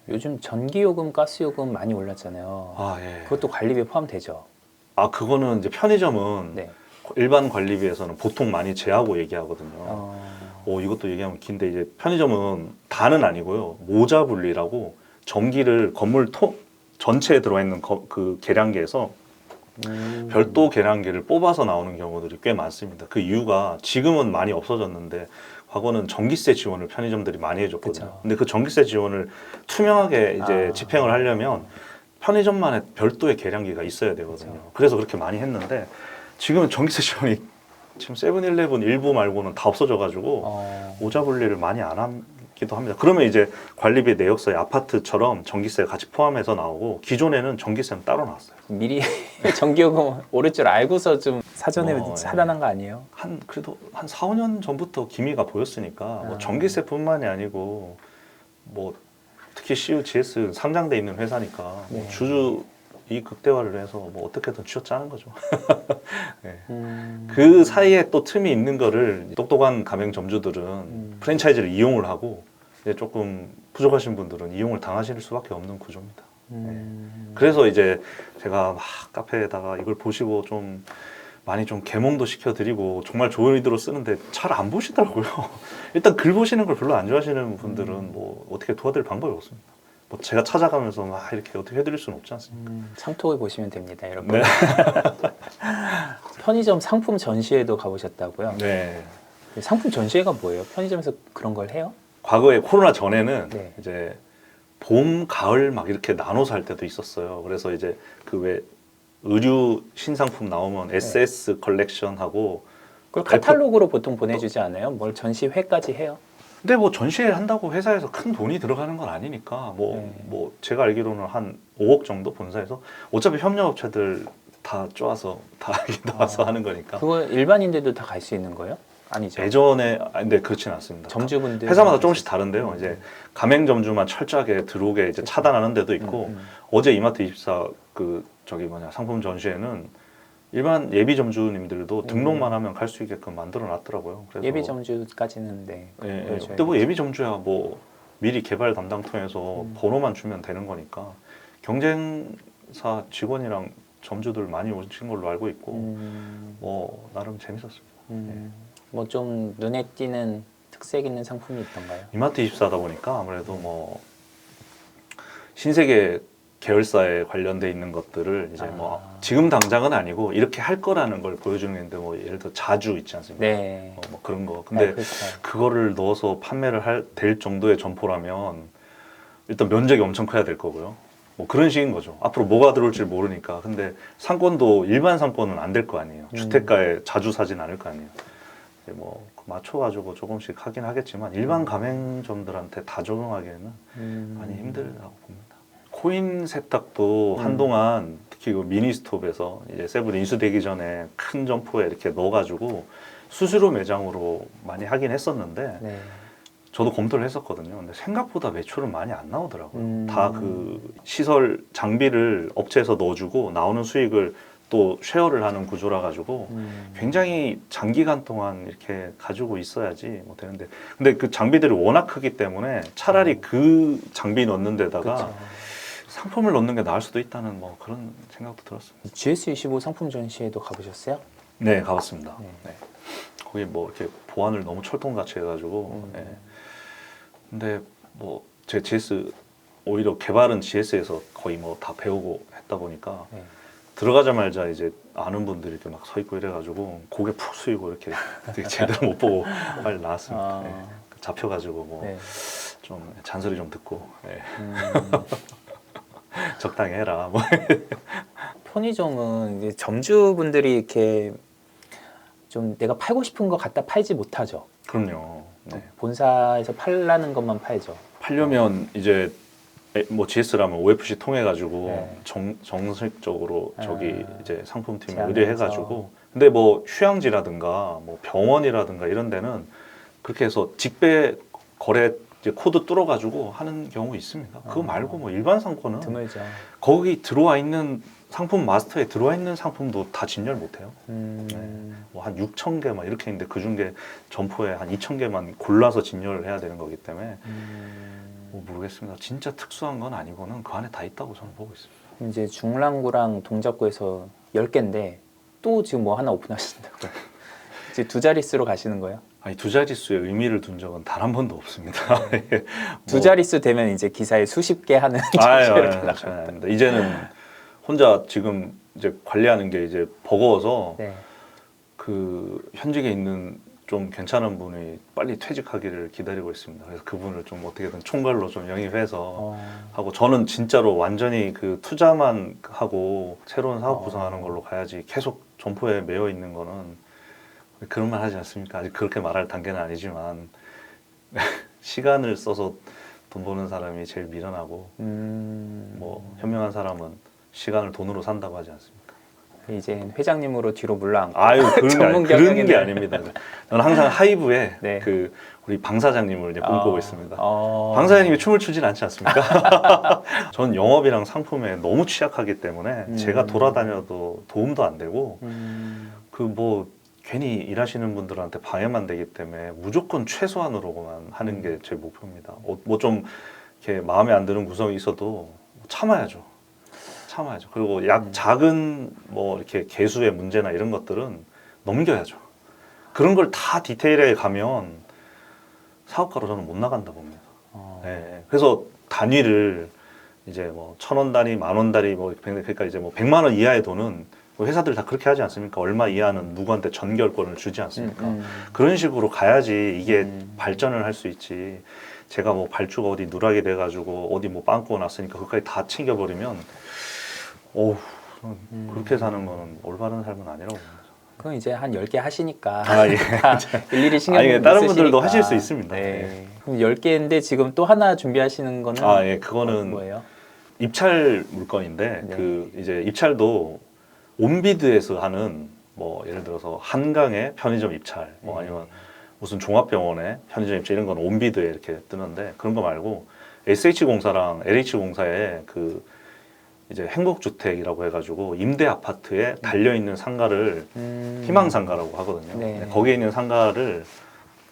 요즘 전기요금, 가스요금 많이 올랐잖아요.
예.
그것도 관리비에 포함되죠.
그거는 이제 편의점은
네.
일반 관리비에서는 보통 많이 제하고 얘기하거든요. 이것도 얘기하면 긴데 이제 편의점은 다는 아니고요. 모자 분리라고 전기를 건물 전체에 들어와 있는 그 계량기에서 별도 계량기를 뽑아서 나오는 경우들이 꽤 많습니다. 그 이유가 지금은 많이 없어졌는데 과거는 전기세 지원을 편의점들이 많이 해줬거든요.
그쵸.
근데 그 전기세 지원을 투명하게 이제 집행을 하려면 편의점만의 별도의 계량기가 있어야 되거든요. 그래서 그렇게 많이 했는데 지금은 전기세 지원이 지금 세븐일레븐 일부 말고는 다 없어져가지고 오자분리를 많이 안 하기도 합니다. 그러면 이제 관리비 내역서에 아파트처럼 전기세 같이 포함해서 나오고 기존에는 전기세는 따로 나왔어요.
미리 전기요금 오를 줄 알고서 좀 사전에
예.
차단한 거 아니에요?
그래도 한 4, 5년 전부터 기미가 보였으니까 뭐 전기세뿐만이 아니고 뭐 특히 CU, GS 상장돼 있는 회사니까 뭐
네.
주주 이 극대화를 해서 뭐 어떻게든 쥐어짜는 거죠. 네. 그 사이에 또 틈이 있는 거를 똑똑한 가맹점주들은 프랜차이즈를 이용을 하고 이제 조금 부족하신 분들은 이용을 당하실 수밖에 없는 구조입니다. 그래서 이제 제가 막 카페에다가 이걸 보시고 좀 많이 좀 개몽도 시켜드리고 정말 좋은 의도로 쓰는데 잘 안 보시더라고요. 일단 글 보시는 걸 별로 안 좋아하시는 분들은 뭐 어떻게 도와드릴 방법이 없습니다. 뭐 제가 찾아가면서 막 이렇게 어떻게 해드릴 수는 없지 않습니까?
상톡을 보시면 됩니다, 여러분.
네.
편의점 상품 전시회도 가보셨다고요?
네.
상품 전시회가 뭐예요? 편의점에서 그런 걸 해요?
과거에 코로나 전에는
네.
이제 봄, 가을 막 이렇게 나눠서 할 때도 있었어요. 그래서 이제 그 왜 의류 신상품 나오면 SS 컬렉션하고
그걸 카탈로그로 보통 보내주지 않아요? 뭘 전시회까지 해요?
근데 뭐 전시회 한다고 회사에서 큰 돈이 들어가는 건 아니니까 뭐 제가 알기로는 한 5억 정도 본사에서 어차피 협력업체들 다 쪼아서 다 나와서 하는 거니까
그거 일반인들도 다 갈 수 있는 거예요? 아니죠.
예전에 근데 그렇진 않습니다.
점주분들
회사마다 조금씩 다른데요. 이제 가맹점주만 철저하게 들어오게 이제 차단하는 데도 있고 어제 이마트24 그 저기 상품 전시회는 일반 예비 점주님들도 등록만 하면 갈 수 있게끔 만들어 놨더라고요. 그래서
예비 점주까지는 네.
예,
그렇죠.
근데 뭐 예비 점주야 뭐 미리 개발 담당 통해서 번호만 주면 되는 거니까 경쟁사 직원이랑 점주들 많이 오신 걸로 알고 있고 뭐 나름 재밌었습니다.
뭐 좀 눈에 띄는 특색 있는 상품이 있던가요?
이마트24다 보니까 아무래도 뭐 신세계 계열사에 관련돼 있는 것들을 이제 뭐 지금 당장은 아니고 이렇게 할 거라는 걸 보여주는 게 있는데 뭐 예를 들어 자주 있지 않습니까?
네.
뭐 그런 거. 근데
그렇죠.
그거를 넣어서 판매를 될 정도의 점포라면 일단 면적이 엄청 커야 될 거고요. 뭐 그런 식인 거죠. 앞으로 뭐가 들어올지 모르니까. 근데 상권도 일반 상권은 안 될 거 아니에요. 주택가에 자주 사진 않을 거 아니에요. 이제 뭐 맞춰가지고 조금씩 하긴 하겠지만 일반 가맹점들한테 다 적용하기에는 많이 힘들다고 봅니다. 코인 세탁도 한동안 특히 그 미니스톱에서 이제 세븐 인수되기 전에 큰 점포에 이렇게 넣어가지고 수수료 매장으로 많이 하긴 했었는데
네.
저도 검토를 했었거든요. 근데 생각보다 매출은 많이 안 나오더라고요. 다 그 시설 장비를 업체에서 넣어주고 나오는 수익을 또 쉐어를 하는 구조라 가지고 굉장히 장기간 동안 이렇게 가지고 있어야지 뭐 되는데 근데 그 장비들이 워낙 크기 때문에 차라리 그 장비 넣는 데다가
그렇죠.
상품을 넣는 게 나을 수도 있다는 뭐 그런 생각도 들었습니다.
GS25 상품 전시회도 가보셨어요?
네, 가봤습니다.
네.
네. 거기 뭐 이렇게 보안을 너무 철통같이 해가지고 네. 근데 뭐 제 GS 오히려 개발은 GS에서 거의 뭐 다 배우고 했다 보니까
네.
들어가자마자 이제 아는 분들이 이렇게 막 서 있고 이래가지고 고개 푹 숙이고 이렇게 되게 제대로 못 보고 빨리 나왔습니다. 네. 잡혀가지고 뭐 좀 잔소리 좀 듣고 네. 적당히 해라. 뭐.
편의점은 이제 점주분들이 이렇게 좀 내가 팔고 싶은 거 갖다 팔지 못하죠.
그럼요. 네.
본사에서 팔라는 것만 팔죠.
팔려면 이제 뭐 GS라면 OFC 통해 가지고
네.
정식적으로 저기 이제 상품팀에
제안을
의뢰해
해서.
가지고 근데 뭐 휴양지라든가 뭐 병원이라든가 이런 데는 그렇게 해서 직배 거래 이제 코드 뚫어 가지고 하는 경우 있습니다. 그거 말고 뭐 일반 상권은
드물죠.
거기 들어와 있는 상품 마스터에 들어와 있는 상품도 다 진열 못 해요. 뭐 한 6천 개 막 이렇게 있는데 그 중에 점포에 한 2천 개만 골라서 진열을 해야 되는 거기 때문에 뭐 모르겠습니다. 진짜 특수한 건 아니고는 그 안에 다 있다고 저는 보고 있습니다.
이제 중랑구랑 동작구에서 10개인데 또 지금 뭐 하나 오픈하신다고요? 이제 두 자릿수로 가시는 거예요?
아니, 두 자릿수의 의미를 둔 적은 단 한 번도 없습니다. 예.
두 자릿수 되면 이제 기사에 수십 개 하는
아유,
이렇게
아유,
나가요.
아닙니다. 이제는 혼자 지금 이제 관리하는 게 이제 버거워서
네.
그 현직에 있는 좀 괜찮은 분이 빨리 퇴직하기를 기다리고 있습니다. 그래서 그분을 좀 어떻게든 총괄로 좀 영입해서 하고, 저는 진짜로 완전히 그 투자만 하고 새로운 사업 구상하는 걸로 가야지 계속 점포에 매여 있는 거는, 그런 말 하지 않습니까? 아직 그렇게 말할 단계는 아니지만 시간을 써서 돈 버는 사람이 제일 미련하고 뭐 현명한 사람은 시간을 돈으로 산다고 하지 않습니까?
이제 회장님으로 뒤로 물러앉고
아유,
전문
그런
경영이네.
게 아닙니다. 저는 항상 하이브에
네.
그 우리 방 사장님을 이제 꿈꾸고 있습니다. 방
방
사장님이 춤을 추진 않지 않습니까? 저는 영업이랑 상품에 너무 취약하기 때문에 제가 돌아다녀도 도움도 안 되고 그 뭐 괜히 일하시는 분들한테 방해만 되기 때문에 무조건 최소한으로만 하는 게 제 목표입니다. 뭐 좀 이렇게 마음에 안 드는 구성이 있어도 참아야죠. 그리고 작은 뭐 이렇게 개수의 문제나 이런 것들은 넘겨야죠. 그런 걸 다 디테일하게 가면 사업가로 저는 못 나간다 봅니다. 네. 그래서 단위를 이제 뭐 1,000원 단위, 10,000원 단위, 뭐 그러니까 이제 뭐 100만 원 이하의 돈은 회사들 다 그렇게 하지 않습니까? 얼마 이하는 누구한테 전결권을 주지 않습니까? 그런 식으로 가야지 이게 발전을 할 수 있지. 제가 뭐 발주가 어디 누락이 돼가지고 어디 뭐 빵꾸가 났으니까 그까지 다 챙겨버리면, 어우, 그렇게 사는 거는 올바른 삶은 아니라고 봅니다.
그건 이제 한 10개 하시니까
예.
다 일일이 신경
아니, 다른 분들도
쓰시니까.
하실 수 있습니다.
네. 그럼 10개인데 지금 또 하나 준비하시는 거는
예, 그거는
뭐예요?
입찰 물건인데,
네.
그 이제 입찰도 온비드에서 하는 뭐 예를 들어서 한강의 편의점 입찰, 뭐 아니면 무슨 종합병원의 편의점 입찰, 이런 건 온비드에 이렇게 뜨는데, 그런 거 말고 SH공사랑 LH공사의 그 이제 행복주택이라고 해가지고 임대 아파트에 달려 있는 상가를 희망 상가라고 하거든요.
네.
거기에 있는 상가를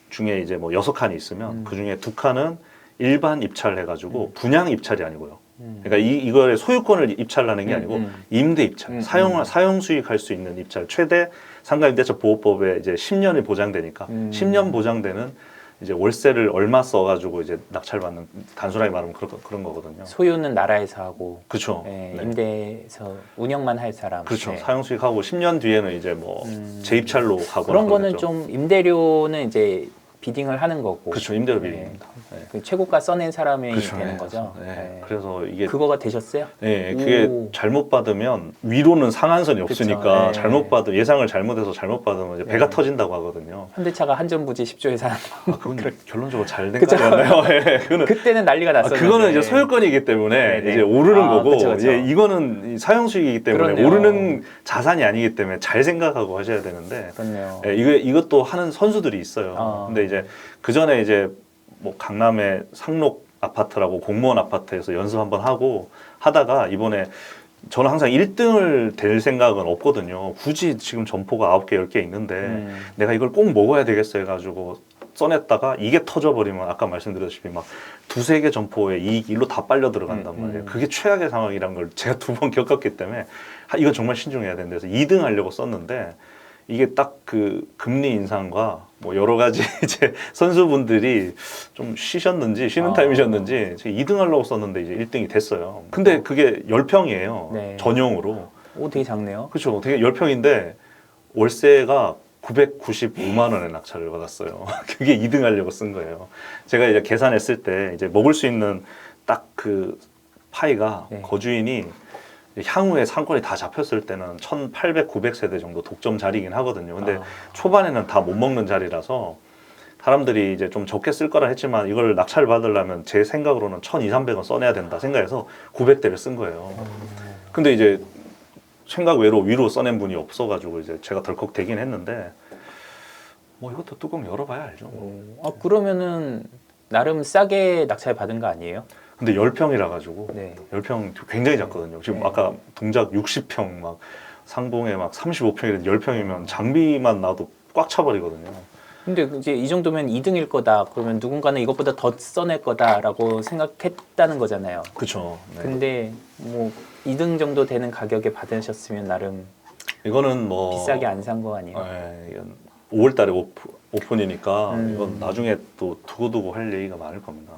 중에 이제 뭐 6칸이 있으면 그 중에 2칸은 일반 입찰해가지고 분양 입찰이 아니고요. 그러니까 이거의 소유권을 입찰하는 게 아니고 임대 입찰, 사용 수익할 수 있는 입찰, 최대 상가임대차 보호법에 이제 10년이 보장되니까 10년 보장되는 이제 월세를 얼마 써가지고 이제 낙찰받는, 단순하게 말하면 그런 거거든요.
소유는 나라에서 하고
그렇죠.
네,
네.
임대에서 운영만 할 사람.
그렇죠.
네.
사용 수익하고 10년 뒤에는 이제 뭐 재입찰로 가고
그런 거는 좀 임대료는 이제 비딩을 하는 거고.
그렇죠. 임대료
네.
비립니다. 네.
그 최고가 써낸 사람이
그렇죠.
되는
네.
거죠.
네.
네.
그래서 이게
그거가 되셨어요?
네, 그게
오.
잘못 받으면 위로는 상한선이 없으니까
그쵸. 네.
잘못 받으면, 예상을 잘못해서 잘못 받으면 이제 배가 터진다고 하거든요.
현대차가 한전부지 10조에 산.
그건 결론적으로 잘 된
그쵸.
거 아니었나요? 네, 그거는
그때는 난리가 났었는데.
그거는 이제 소유권이기 때문에
네네.
이제 오르는 거고,
그쵸, 그쵸.
이거는 사용 수익이기 때문에
그렇네요.
오르는 자산이 아니기 때문에 잘 생각하고 하셔야 되는데,
그렇네요.
예, 이것도 하는 선수들이 있어요. 근데 이제 그 전에 이제 뭐 강남의 상록 아파트라고 공무원 아파트에서 연습 한번 하고 하다가, 이번에 저는 항상 1등을 될 생각은 없거든요. 굳이 지금 점포가 9개, 10개 있는데 내가 이걸 꼭 먹어야 되겠어 해가지고 써냈다가 이게 터져버리면 아까 말씀드렸다시피 막 2-3개 점포에 이익 일로 다 빨려 들어간단 말이에요. 그게 최악의 상황이란 걸 제가 2번 겪었기 때문에 이건 정말 신중해야 된다 해서 2등 하려고 썼는데, 이게 딱 그 금리 인상과 뭐 여러 가지 이제 선수분들이 좀 쉬는 타임이셨는지 제가 2등 하려고 썼는데 이제 1등이 됐어요. 근데 그게 10평이에요.
네.
전용으로.
오, 되게 작네요.
그렇죠. 되게 10평인데 월세가 995만 원에 낙찰을 받았어요. 그게 2등 하려고 쓴 거예요. 제가 이제 계산했을 때 이제 먹을 수 있는 딱 그 파이가
네.
거주인이 향후에 상권이 다 잡혔을 때는 1,800, 900세대 정도 독점 자리이긴 하거든요. 근데 초반에는 다 못 먹는 자리라서 사람들이 이제 좀 적게 쓸 거라 했지만 이걸 낙찰 받으려면 제 생각으로는 1,200, 300원 써내야 된다 생각해서 900대를 쓴 거예요. 근데 이제 생각 외로 위로 써낸 분이 없어가지고 이제 제가 덜컥 되긴 했는데, 뭐 이것도 뚜껑 열어봐야 알죠.
그러면은 나름 싸게 낙찰 받은 거 아니에요?
근데 10평이라 가지고
네.
10평 굉장히 작거든요. 지금 아까 동작 60평 막 상봉에 막 35평이라 10평이면 장비만 놔도 꽉 차버리거든요.
근데 이제 이 정도면 2등일 거다. 그러면 누군가는 이것보다 더 써낼 거다라고 생각했다는 거잖아요.
그렇죠. 네.
근데 뭐 2등 정도 되는 가격에 받으셨으면 나름
이거는 뭐
비싸게 안 산 거 아니에요?
이건 5월달에 오픈이니까 이건 나중에 또 두고두고 할 얘기가 많을 겁니다.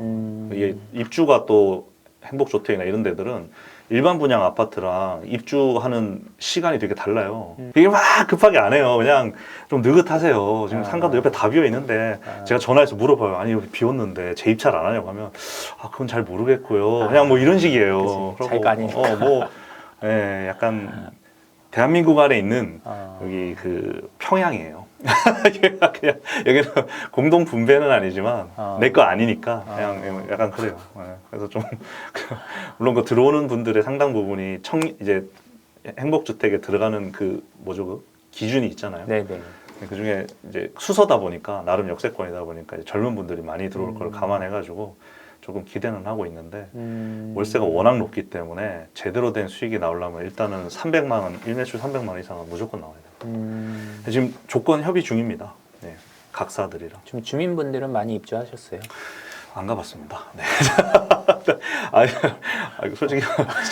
이게 입주가 또 행복주택이나 이런 데들은 일반 분양 아파트랑 입주하는 시간이 되게 달라요. 이게 막 급하게 안 해요. 그냥 좀 느긋하세요. 지금 상가도 옆에 다 비어 있는데 제가 전화해서 물어봐요. 아니 여기 비었는데 재입찰 안 하냐고 하면 그건 잘 모르겠고요. 그냥 뭐 이런 식이에요.
자기가 아니니까.
뭐 예, 약간 대한민국 안에 있는 여기 그 평양이에요. 그냥 여기는 공동 분배는 아니지만 내 거 아니니까 그냥 약간 그래요. 예, 그래서 좀 물론 그 들어오는 분들의 상당 부분이 이제 행복주택에 들어가는 그 뭐죠 그 기준이 있잖아요.
네네.
그 중에 이제 수서다 보니까 나름 역세권이다 보니까 이제 젊은 분들이 많이 들어올 걸 감안해가지고 조금 기대는 하고 있는데 월세가 워낙 높기 때문에 제대로 된 수익이 나오려면 일단은 300만 원, 1매출 300만 원 이상은 무조건 나와야 돼요. 지금 조건 협의 중입니다. 네, 각사들이랑.
좀 주민분들은 많이 입주하셨어요?
안 가봤습니다. 네. 솔직히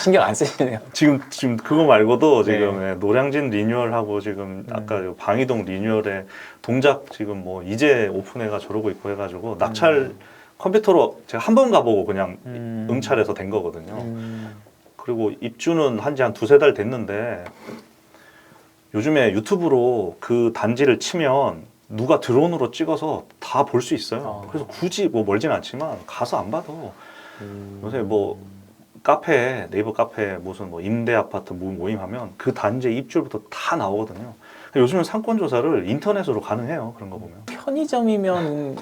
신경 안 쓰시네요.
지금 그거 말고도 지금
네.
노량진 리뉴얼하고 지금 아까 방이동 리뉴얼에 동작 지금 뭐 이제 오픈해가 저러고 있고 해가지고 낙찰 컴퓨터로 제가 한 번 가보고 그냥 응찰해서 된 거거든요. 그리고 입주는 한지 한 두세 달 됐는데 요즘에 유튜브로 그 단지를 치면 누가 드론으로 찍어서 다 볼 수 있어요. 그래서 굳이 뭐 멀진 않지만 가서 안 봐도 요새 뭐 카페, 네이버 카페 무슨 뭐 임대 아파트 모임하면 그 단지의 입주부터 다 나오거든요. 요즘은 상권 조사를 인터넷으로 가능해요. 그런 거 보면.
편의점이면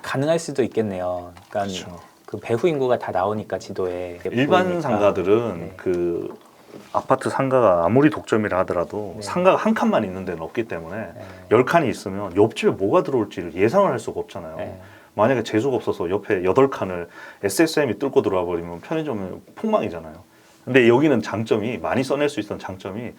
가능할 수도 있겠네요. 그러니까
그렇죠.
그 배후 인구가 다 나오니까 지도에
일반
보이니까.
상가들은
네.
그 아파트 상가가 아무리 독점이라 하더라도
네.
상가가 한 칸만 있는 데는 없기 때문에 10칸이 있으면 옆집에 뭐가 들어올지를 예상을 할 수가 없잖아요.
네.
만약에 재수가 없어서 옆에 8칸을 SSM이 뚫고 들어와 버리면 편의점은 폭망이잖아요. 근데 여기는 장점이 많이 써낼 수 있었던 장점이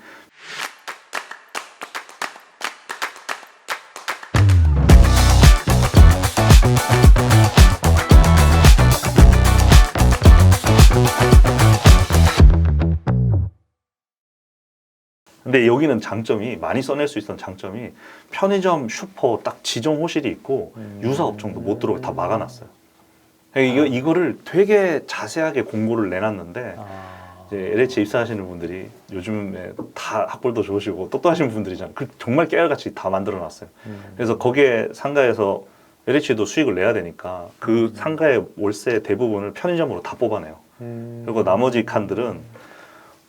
근데 여기는 장점이 많이 써낼 수 있었던 장점이 편의점, 슈퍼 딱 지정 호실이 있고 유사 업종도 못 들어오게 다 막아놨어요. 이거를 되게 자세하게 공고를 내놨는데 이제 LH 입사하시는 분들이 요즘에 다 학벌도 좋으시고 똑똑하신 분들이잖아요. 정말 깨알같이 다 만들어놨어요. 그래서 거기에 상가에서 LH도 수익을 내야 되니까 그 상가의 월세 대부분을 편의점으로 다 뽑아내요. 그리고 나머지 칸들은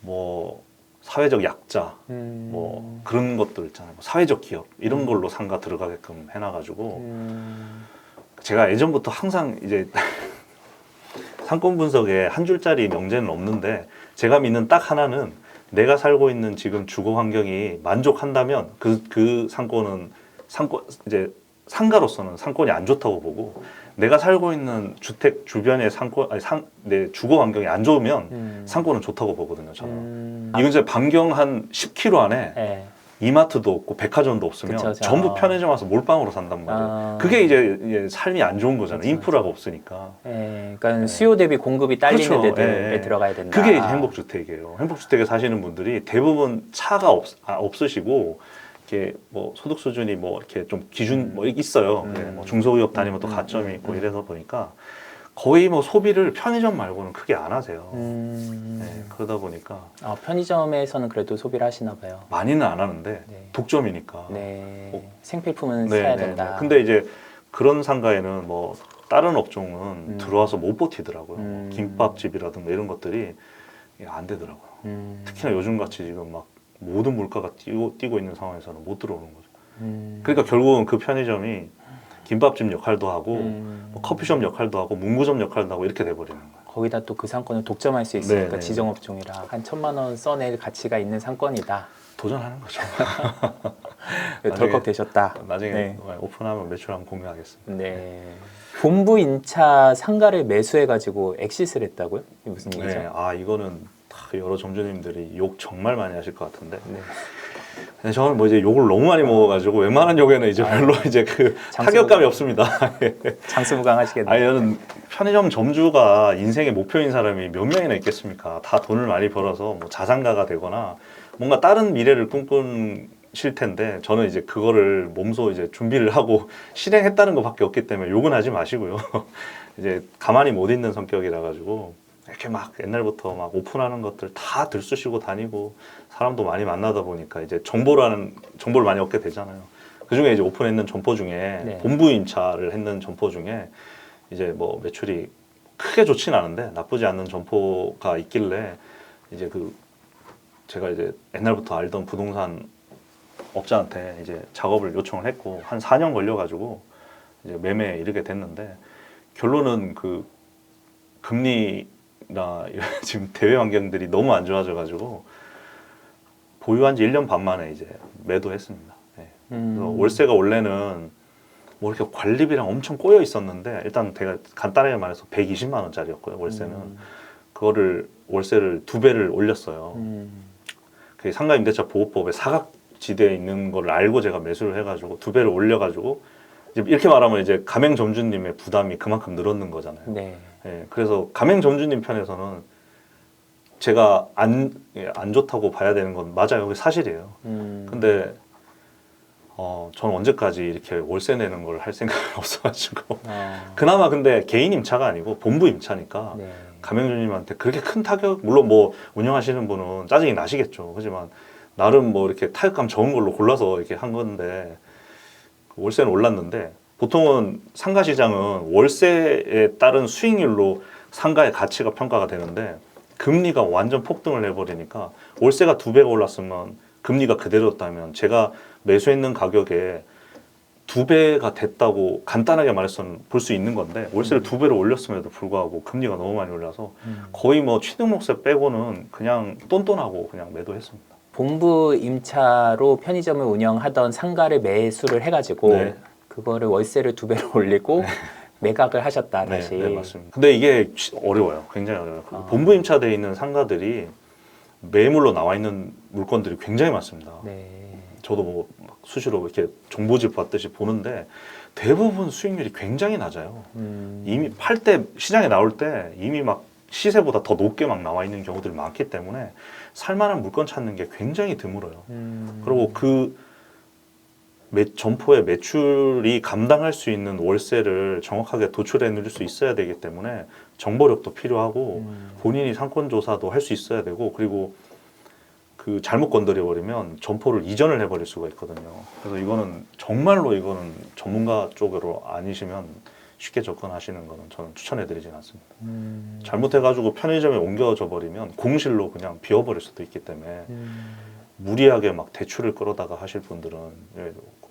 뭐 사회적 약자, 뭐 그런 것들 있잖아요. 뭐 사회적 기업 이런 걸로 상가 들어가게끔 해놔가지고 제가 예전부터 항상 이제 상권 분석에 한 줄짜리 명제는 없는데 제가 믿는 딱 하나는 내가 살고 있는 지금 주거 환경이 만족한다면 그 상권은 이제 상가로서는 상권이 안 좋다고 보고 내가 살고 있는 주택 주변의 내 주거 환경이 안 좋으면 상권은 좋다고 보거든요. 저는 이건 이제 반경 한 10km 안에
네.
이마트도 없고 백화점도 없으면
그쵸.
전부 편의점 와서 몰빵으로 산단 말이에요. 그게 이제 삶이 안 좋은 거잖아요.
그쵸.
인프라가 없으니까.
네. 그러니까 수요 대비 공급이 딸리는
그렇죠.
데들에 들어가야 된다.
그게 이제 행복주택이에요. 행복주택에 사시는 분들이 대부분 차가 없으시고 이렇게 뭐 소득 수준이 뭐 이렇게 좀 기준 뭐 있어요. 네, 뭐 중소기업 다니면 또 가점이 있고 이래서 보니까 거의 뭐 소비를 편의점 말고는 크게 안 하세요. 네, 그러다 보니까
편의점에서는 그래도 소비를 하시나 봐요.
많이는 안 하는데
네.
독점이니까.
네. 생필품은
네,
사야
네,
된다.
네. 근데 이제 그런 상가에는 뭐 다른 업종은 들어와서 못 버티더라고요. 김밥집이라든가 이런 것들이 안 되더라고요. 특히나 요즘 같이 지금 막 모든 물가가 뛰고 있는 상황에서는 못 들어오는 거죠. 그러니까 결국은 그 편의점이 김밥집 역할도 하고 뭐 커피숍 역할도 하고 문구점 역할도 하고 이렇게 돼버리는 거예요.
거기다 또 그 상권을 독점할 수 있으니까
네, 네.
지정업종이라 한 1,000만 원 써낼 가치가 있는 상권이다.
도전하는 거죠.
덜컥 되셨다.
나중에
네.
오픈하면 매출 한번 공유하겠습니다.
네. 본부 인차 상가를 매수해가지고 엑시스를 했다고요? 이게 무슨 얘기죠?
네, 이거는 여러 점주님들이 욕 정말 많이 하실 것 같은데.
네.
근데 저는 뭐 이제 욕을 너무 많이 먹어가지고 웬만한 욕에는 이제 별로 이제 그 타격감이 없습니다.
장수무강하시겠네요.
아니 저는 편의점 점주가 인생의 목표인 사람이 몇 명이나 있겠습니까? 다 돈을 많이 벌어서 뭐 자산가가 되거나 뭔가 다른 미래를 꿈꾸는 텐데 저는 이제 그거를 몸소 이제 준비를 하고 실행했다는 것밖에 없기 때문에 욕은 하지 마시고요. 이제 가만히 못 있는 성격이라 가지고 이렇게 막 옛날부터 막 오픈하는 것들 다 들쑤시고 다니고 사람도 많이 만나다 보니까 이제 정보를 많이 얻게 되잖아요. 그 중에 이제 오픈했는 점포 중에
네.
본부 임차를 했는 점포 중에 이제 뭐 매출이 크게 좋진 않은데 나쁘지 않는 점포가 있길래 이제 제가 이제 옛날부터 알던 부동산 업자한테 이제 작업을 요청을 했고 한 4년 걸려가지고 이제 매매에 이르게 됐는데 결론은 금리나 이런 지금 대외 환경들이 너무 안 좋아져가지고 보유한 지 1년 반 만에 이제 매도했습니다. 네. 그래서 월세가 원래는 뭐 이렇게 관리비랑 엄청 꼬여 있었는데 일단 제가 간단하게 말해서 120만 원짜리였고요. 월세는 그거를 월세를 2배를 올렸어요. 그 상가임대차 보호법에 사각지대에 있는 걸 알고 제가 매수를 해가지고 2배를 올려가지고 이제 이렇게 말하면 이제 가맹점주님의 부담이 그만큼 늘었는 거잖아요.
네.
예, 그래서 가맹점주님 편에서는 제가 안 좋다고 봐야 되는 건 맞아요. 그게 사실이에요. 근데 저는 언제까지 이렇게 월세 내는 걸 할 생각이 없어가지고 그나마 근데 개인 임차가 아니고 본부 임차니까
네.
가맹주님한테 그렇게 큰 타격 물론 뭐 운영하시는 분은 짜증이 나시겠죠. 하지만 나름 뭐 이렇게 타격감 적은 걸로 골라서 이렇게 한 건데 월세는 올랐는데 보통은 상가 시장은 월세에 따른 수익률로 상가의 가치가 평가가 되는데 금리가 완전 폭등을 해버리니까 월세가 2배가 올랐으면 금리가 그대로였다면 제가 매수했는 가격에 2배가 됐다고 간단하게 말해서는 볼 수 있는 건데 월세를 2배로 올렸음에도 불구하고 금리가 너무 많이 올라서 거의 뭐 취등록세 빼고는 그냥 똔똔하고 그냥 매도했습니다.
본부 임차로 편의점을 운영하던 상가를 매수를 해가지고
네.
그거를 월세를 2배로 올리고 매각을 하셨다 다시.
네, 맞습니다. 근데 이게 어려워요. 굉장히 어려워요. 본부 임차되어 있는 상가들이 매물로 나와 있는 물건들이 굉장히 많습니다.
네.
저도 뭐 수시로 이렇게 정보집 봤듯이 보는데 대부분 수익률이 굉장히 낮아요. 이미 팔 때 시장에 나올 때 이미 막 시세보다 더 높게 막 나와 있는 경우들이 많기 때문에 살만한 물건 찾는 게 굉장히 드물어요. 그리고 점포의 매출이 감당할 수 있는 월세를 정확하게 도출해 드릴 수 있어야 되기 때문에 정보력도 필요하고 본인이 상권 조사도 할 수 있어야 되고 그리고 잘못 건드려 버리면 점포를 이전을 해버릴 수가 있거든요. 그래서 이거는 정말로 이거는 전문가 쪽으로 아니시면 쉽게 접근하시는 거는 저는 추천해드리진 않습니다. 잘못해가지고 편의점에 옮겨져 버리면 공실로 그냥 비워버릴 수도 있기 때문에 무리하게 막 대출을 끌어다가 하실 분들은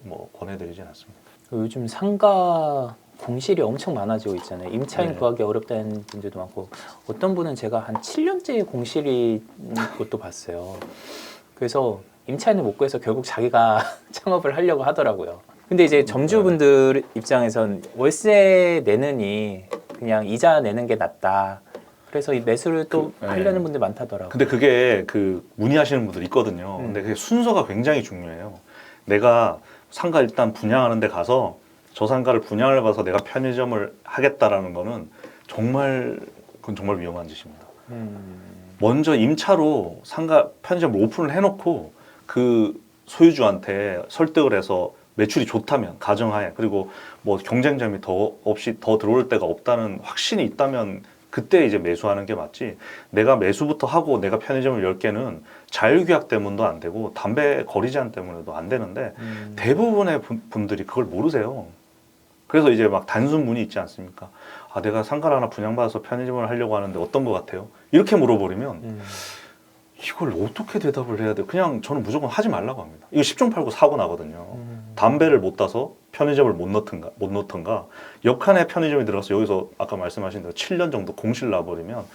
뭐 권해드리진 않습니다.
요즘 상가 공실이 엄청 많아지고 있잖아요. 임차인
네.
구하기 어렵다는 분들도 많고 어떤 분은 제가 한 7년째 공실이 것도 봤어요. 그래서 임차인을 못 구해서 결국 자기가 창업을 하려고 하더라고요. 근데 이제 점주분들 입장에선 월세 내느니 그냥 이자 내는 게 낫다. 그래서 이 매수를 또 하려는 분들 많다더라고요.
근데 그게 문의하시는 분들 있거든요. 근데 그게 순서가 굉장히 중요해요. 내가 상가 일단 분양하는 데 가서 저 상가를 분양을 봐서 내가 편의점을 하겠다라는 거는 그건 정말 위험한 짓입니다. 먼저 임차로 상가 편의점을 오픈을 해놓고 그 소유주한테 설득을 해서 매출이 좋다면 가정하에 그리고 뭐 경쟁점이 더 들어올 데가 없다는 확신이 있다면 그때 이제 매수하는 게 맞지. 내가 매수부터 하고 내가 편의점을 열 개는 자율규약 때문도 안 되고 담배 거리 제한 때문에도 안 되는데 대부분의 분들이 그걸 모르세요. 그래서 이제 막 단순 문의 있지 않습니까? 아, 내가 상가를 하나 분양받아서 편의점을 하려고 하는데 어떤 것 같아요? 이렇게 물어버리면 이걸 어떻게 대답을 해야 돼요? 그냥 저는 무조건 하지 말라고 합니다. 이거 10종 팔고 사고 나거든요. 담배를 못 따서 편의점을 못 넣던가 역한의 편의점이 들어가서 여기서 아까 말씀하신 대로 7년 정도 공실 나버리면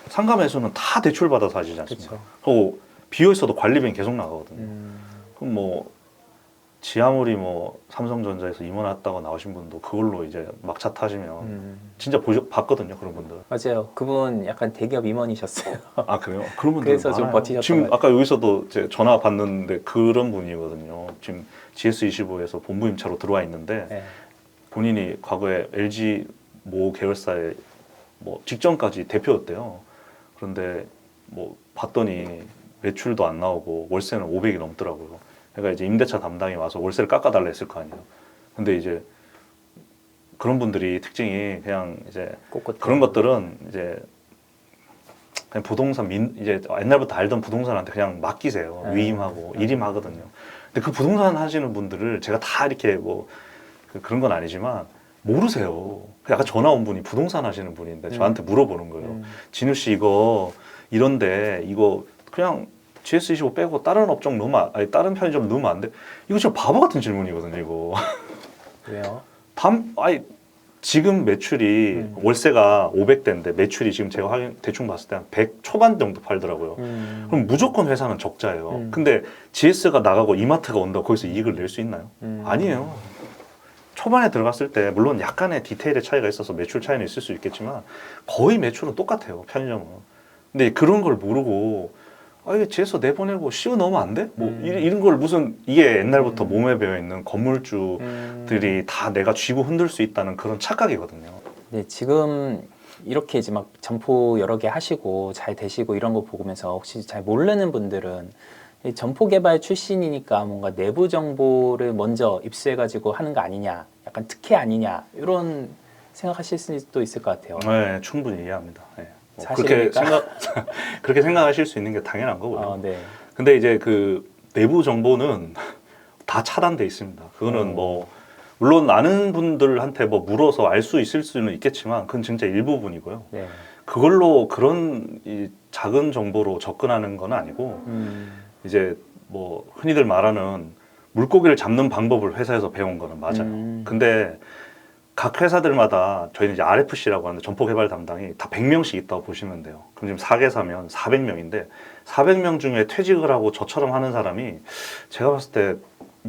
상가 매수는 다 대출 받아서 하시지 않습니까? 그리고 비어 있어도 관리비는 계속 나가거든요. 그럼 뭐 아무리 뭐 삼성전자에서 임원했다고 나오신 분도 그걸로 이제 막차 타시면 진짜 봤거든요, 그런 분들.
맞아요. 그분 약간 대기업 임원이셨어요.
아, 그래요? 그런 분들
그래서 좀
많아요.
버티셨던
지금
것 같아요.
아까 여기서도 제 전화 받는데 그런 분이거든요. 지금 GS25에서 본부 임차로 들어와 있는데
네.
본인이 과거에 LG 모 계열사의 뭐 직전까지 대표였대요. 그런데 뭐 봤더니 매출도 안 나오고 월세는 500이 넘더라고요. 그러니까 이제 임대차 담당이 와서 월세를 깎아달라 했을 거 아니에요. 근데 이제 그런 분들이 특징이 그냥 이제
꼿꼿해요.
그런 것들은 이제 그냥 부동산 이제 옛날부터 알던 부동산한테 그냥 맡기세요. 위임하고 일임하거든요. 근데 그 부동산 하시는 분들을 제가 다 이렇게 뭐 그런 건 아니지만 모르세요. 약간 전화 온 분이 부동산 하시는 분인데 저한테 물어보는 거예요. 진우 씨 이거 이런데 이거 그냥 GS25 빼고 다른 업종 넣으면 아니 다른 편의점 넣으면 안 돼? 이거 진짜 바보 같은 질문이거든요. 이거.
왜요?
아니 지금 매출이 월세가 500대인데 매출이 지금 제가 대충 봤을 때 한 100 초반 정도 팔더라고요. 그럼 무조건 회사는 적자예요. 근데 GS가 나가고 이마트가 온다고 거기서 이익을 낼 수 있나요? 아니에요. 초반에 들어갔을 때 물론 약간의 디테일의 차이가 있어서 매출 차이는 있을 수 있겠지만 거의 매출은 똑같아요. 편의점은. 근데 그런 걸 모르고 이게 GS 내보내고 씌워 넣으면 안 돼? 뭐 이런 걸 무슨 이게 옛날부터 몸에 배어 있는 건물주들이 다 내가 쥐고 흔들 수 있다는 그런 착각이거든요.
네, 지금 이렇게 이제 막 점포 여러 개 하시고 잘 되시고 이런 거 보면서 혹시 잘 모르는 분들은 이 점포 개발 출신이니까 뭔가 내부 정보를 먼저 입수해가지고 하는 거 아니냐, 약간 특혜 아니냐 이런 생각하실 수도 있을 것 같아요.
네, 충분히 이해합니다. 네. 뭐
사실입니까?
그렇게 생각하실 수 있는 게 당연한 거고요.
네.
근데 이제 그 내부 정보는 다 차단돼 있습니다. 그거는 뭐 물론 아는 분들한테 뭐 물어서 알 수 있을 수는 있겠지만 그건 진짜 일부분이고요.
네.
그걸로 그런 이 작은 정보로 접근하는 건 아니고 이제 뭐 흔히들 말하는 물고기를 잡는 방법을 회사에서 배운 거는 맞아요. 근데 각 회사들마다 저희는 이제 RFC라고 하는데 점포 개발 담당이 다 100명씩 있다고 보시면 돼요. 그럼 지금 4개사면 400명인데 400명 중에 퇴직을 하고 저처럼 하는 사람이 제가 봤을 때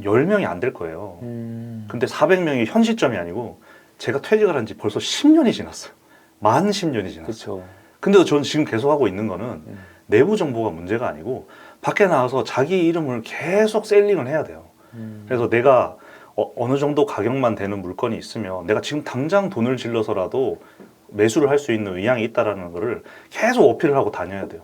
10명이 안 될 거예요. 근데 400명이 현 시점이 아니고 제가 퇴직을 한 지 벌써 10년이 지났어요. 만 10년이 지났어요.
그렇죠.
근데도 저는 지금 계속 하고 있는 거는 내부 정보가 문제가 아니고 밖에 나와서 자기 이름을 계속 셀링을 해야 돼요. 그래서 내가 어느 정도 가격만 되는 물건이 있으면 내가 지금 당장 돈을 질러서라도 매수를 할 수 있는 의향이 있다라는 거를 계속 어필을 하고 다녀야 돼요.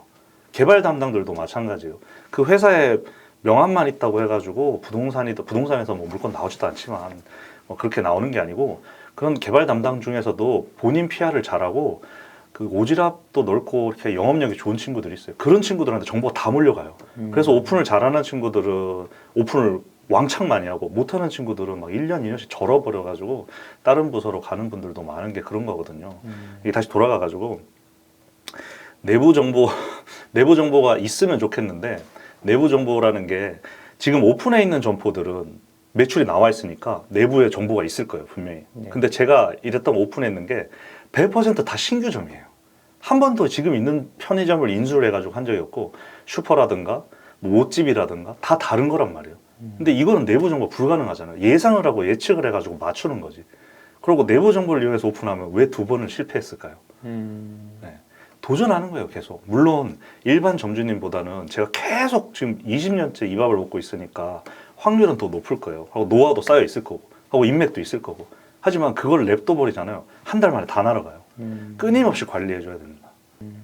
개발 담당들도 마찬가지예요. 그 회사에 명함만 있다고 해가지고 부동산에서 뭐 물건 나오지도 않지만 뭐 그렇게 나오는 게 아니고 그런 개발 담당 중에서도 본인 PR을 잘하고 그 오지랖도 넓고 이렇게 영업력이 좋은 친구들이 있어요. 그런 친구들한테 정보가 다 몰려가요. 그래서 오픈을 잘하는 친구들은 오픈을 왕창 많이 하고 못하는 친구들은 막 1년, 2년씩 절어버려가지고 다른 부서로 가는 분들도 많은 게 그런 거거든요. 이게 다시 돌아가가지고 내부 정보가 있으면 좋겠는데 내부 정보라는 게 지금 오픈해 있는 점포들은 매출이 나와 있으니까 내부에 정보가 있을 거예요, 분명히. 근데 제가 이랬던 오픈했는 게 100% 다 신규점이에요. 한 번도 지금 있는 편의점을 인수를 해가지고 한 적이 없고 슈퍼라든가 뭐 옷집이라든가 다 다른 거란 말이에요. 근데 이거는 내부 정보 불가능하잖아요. 예상을 하고 예측을 해가지고 맞추는 거지. 그리고 내부 정보를 이용해서 오픈하면 왜 2번을 실패했을까요? 네. 도전하는 거예요, 계속. 물론 일반 점주님보다는 제가 계속 지금 20년째 이 밥을 먹고 있으니까 확률은 더 높을 거예요. 하고 노하우도 쌓여 있을 거고 하고 인맥도 있을 거고. 하지만 그걸 냅둬 버리잖아요. 한 달 만에 다 날아가요. 끊임없이 관리해 줘야 됩니다.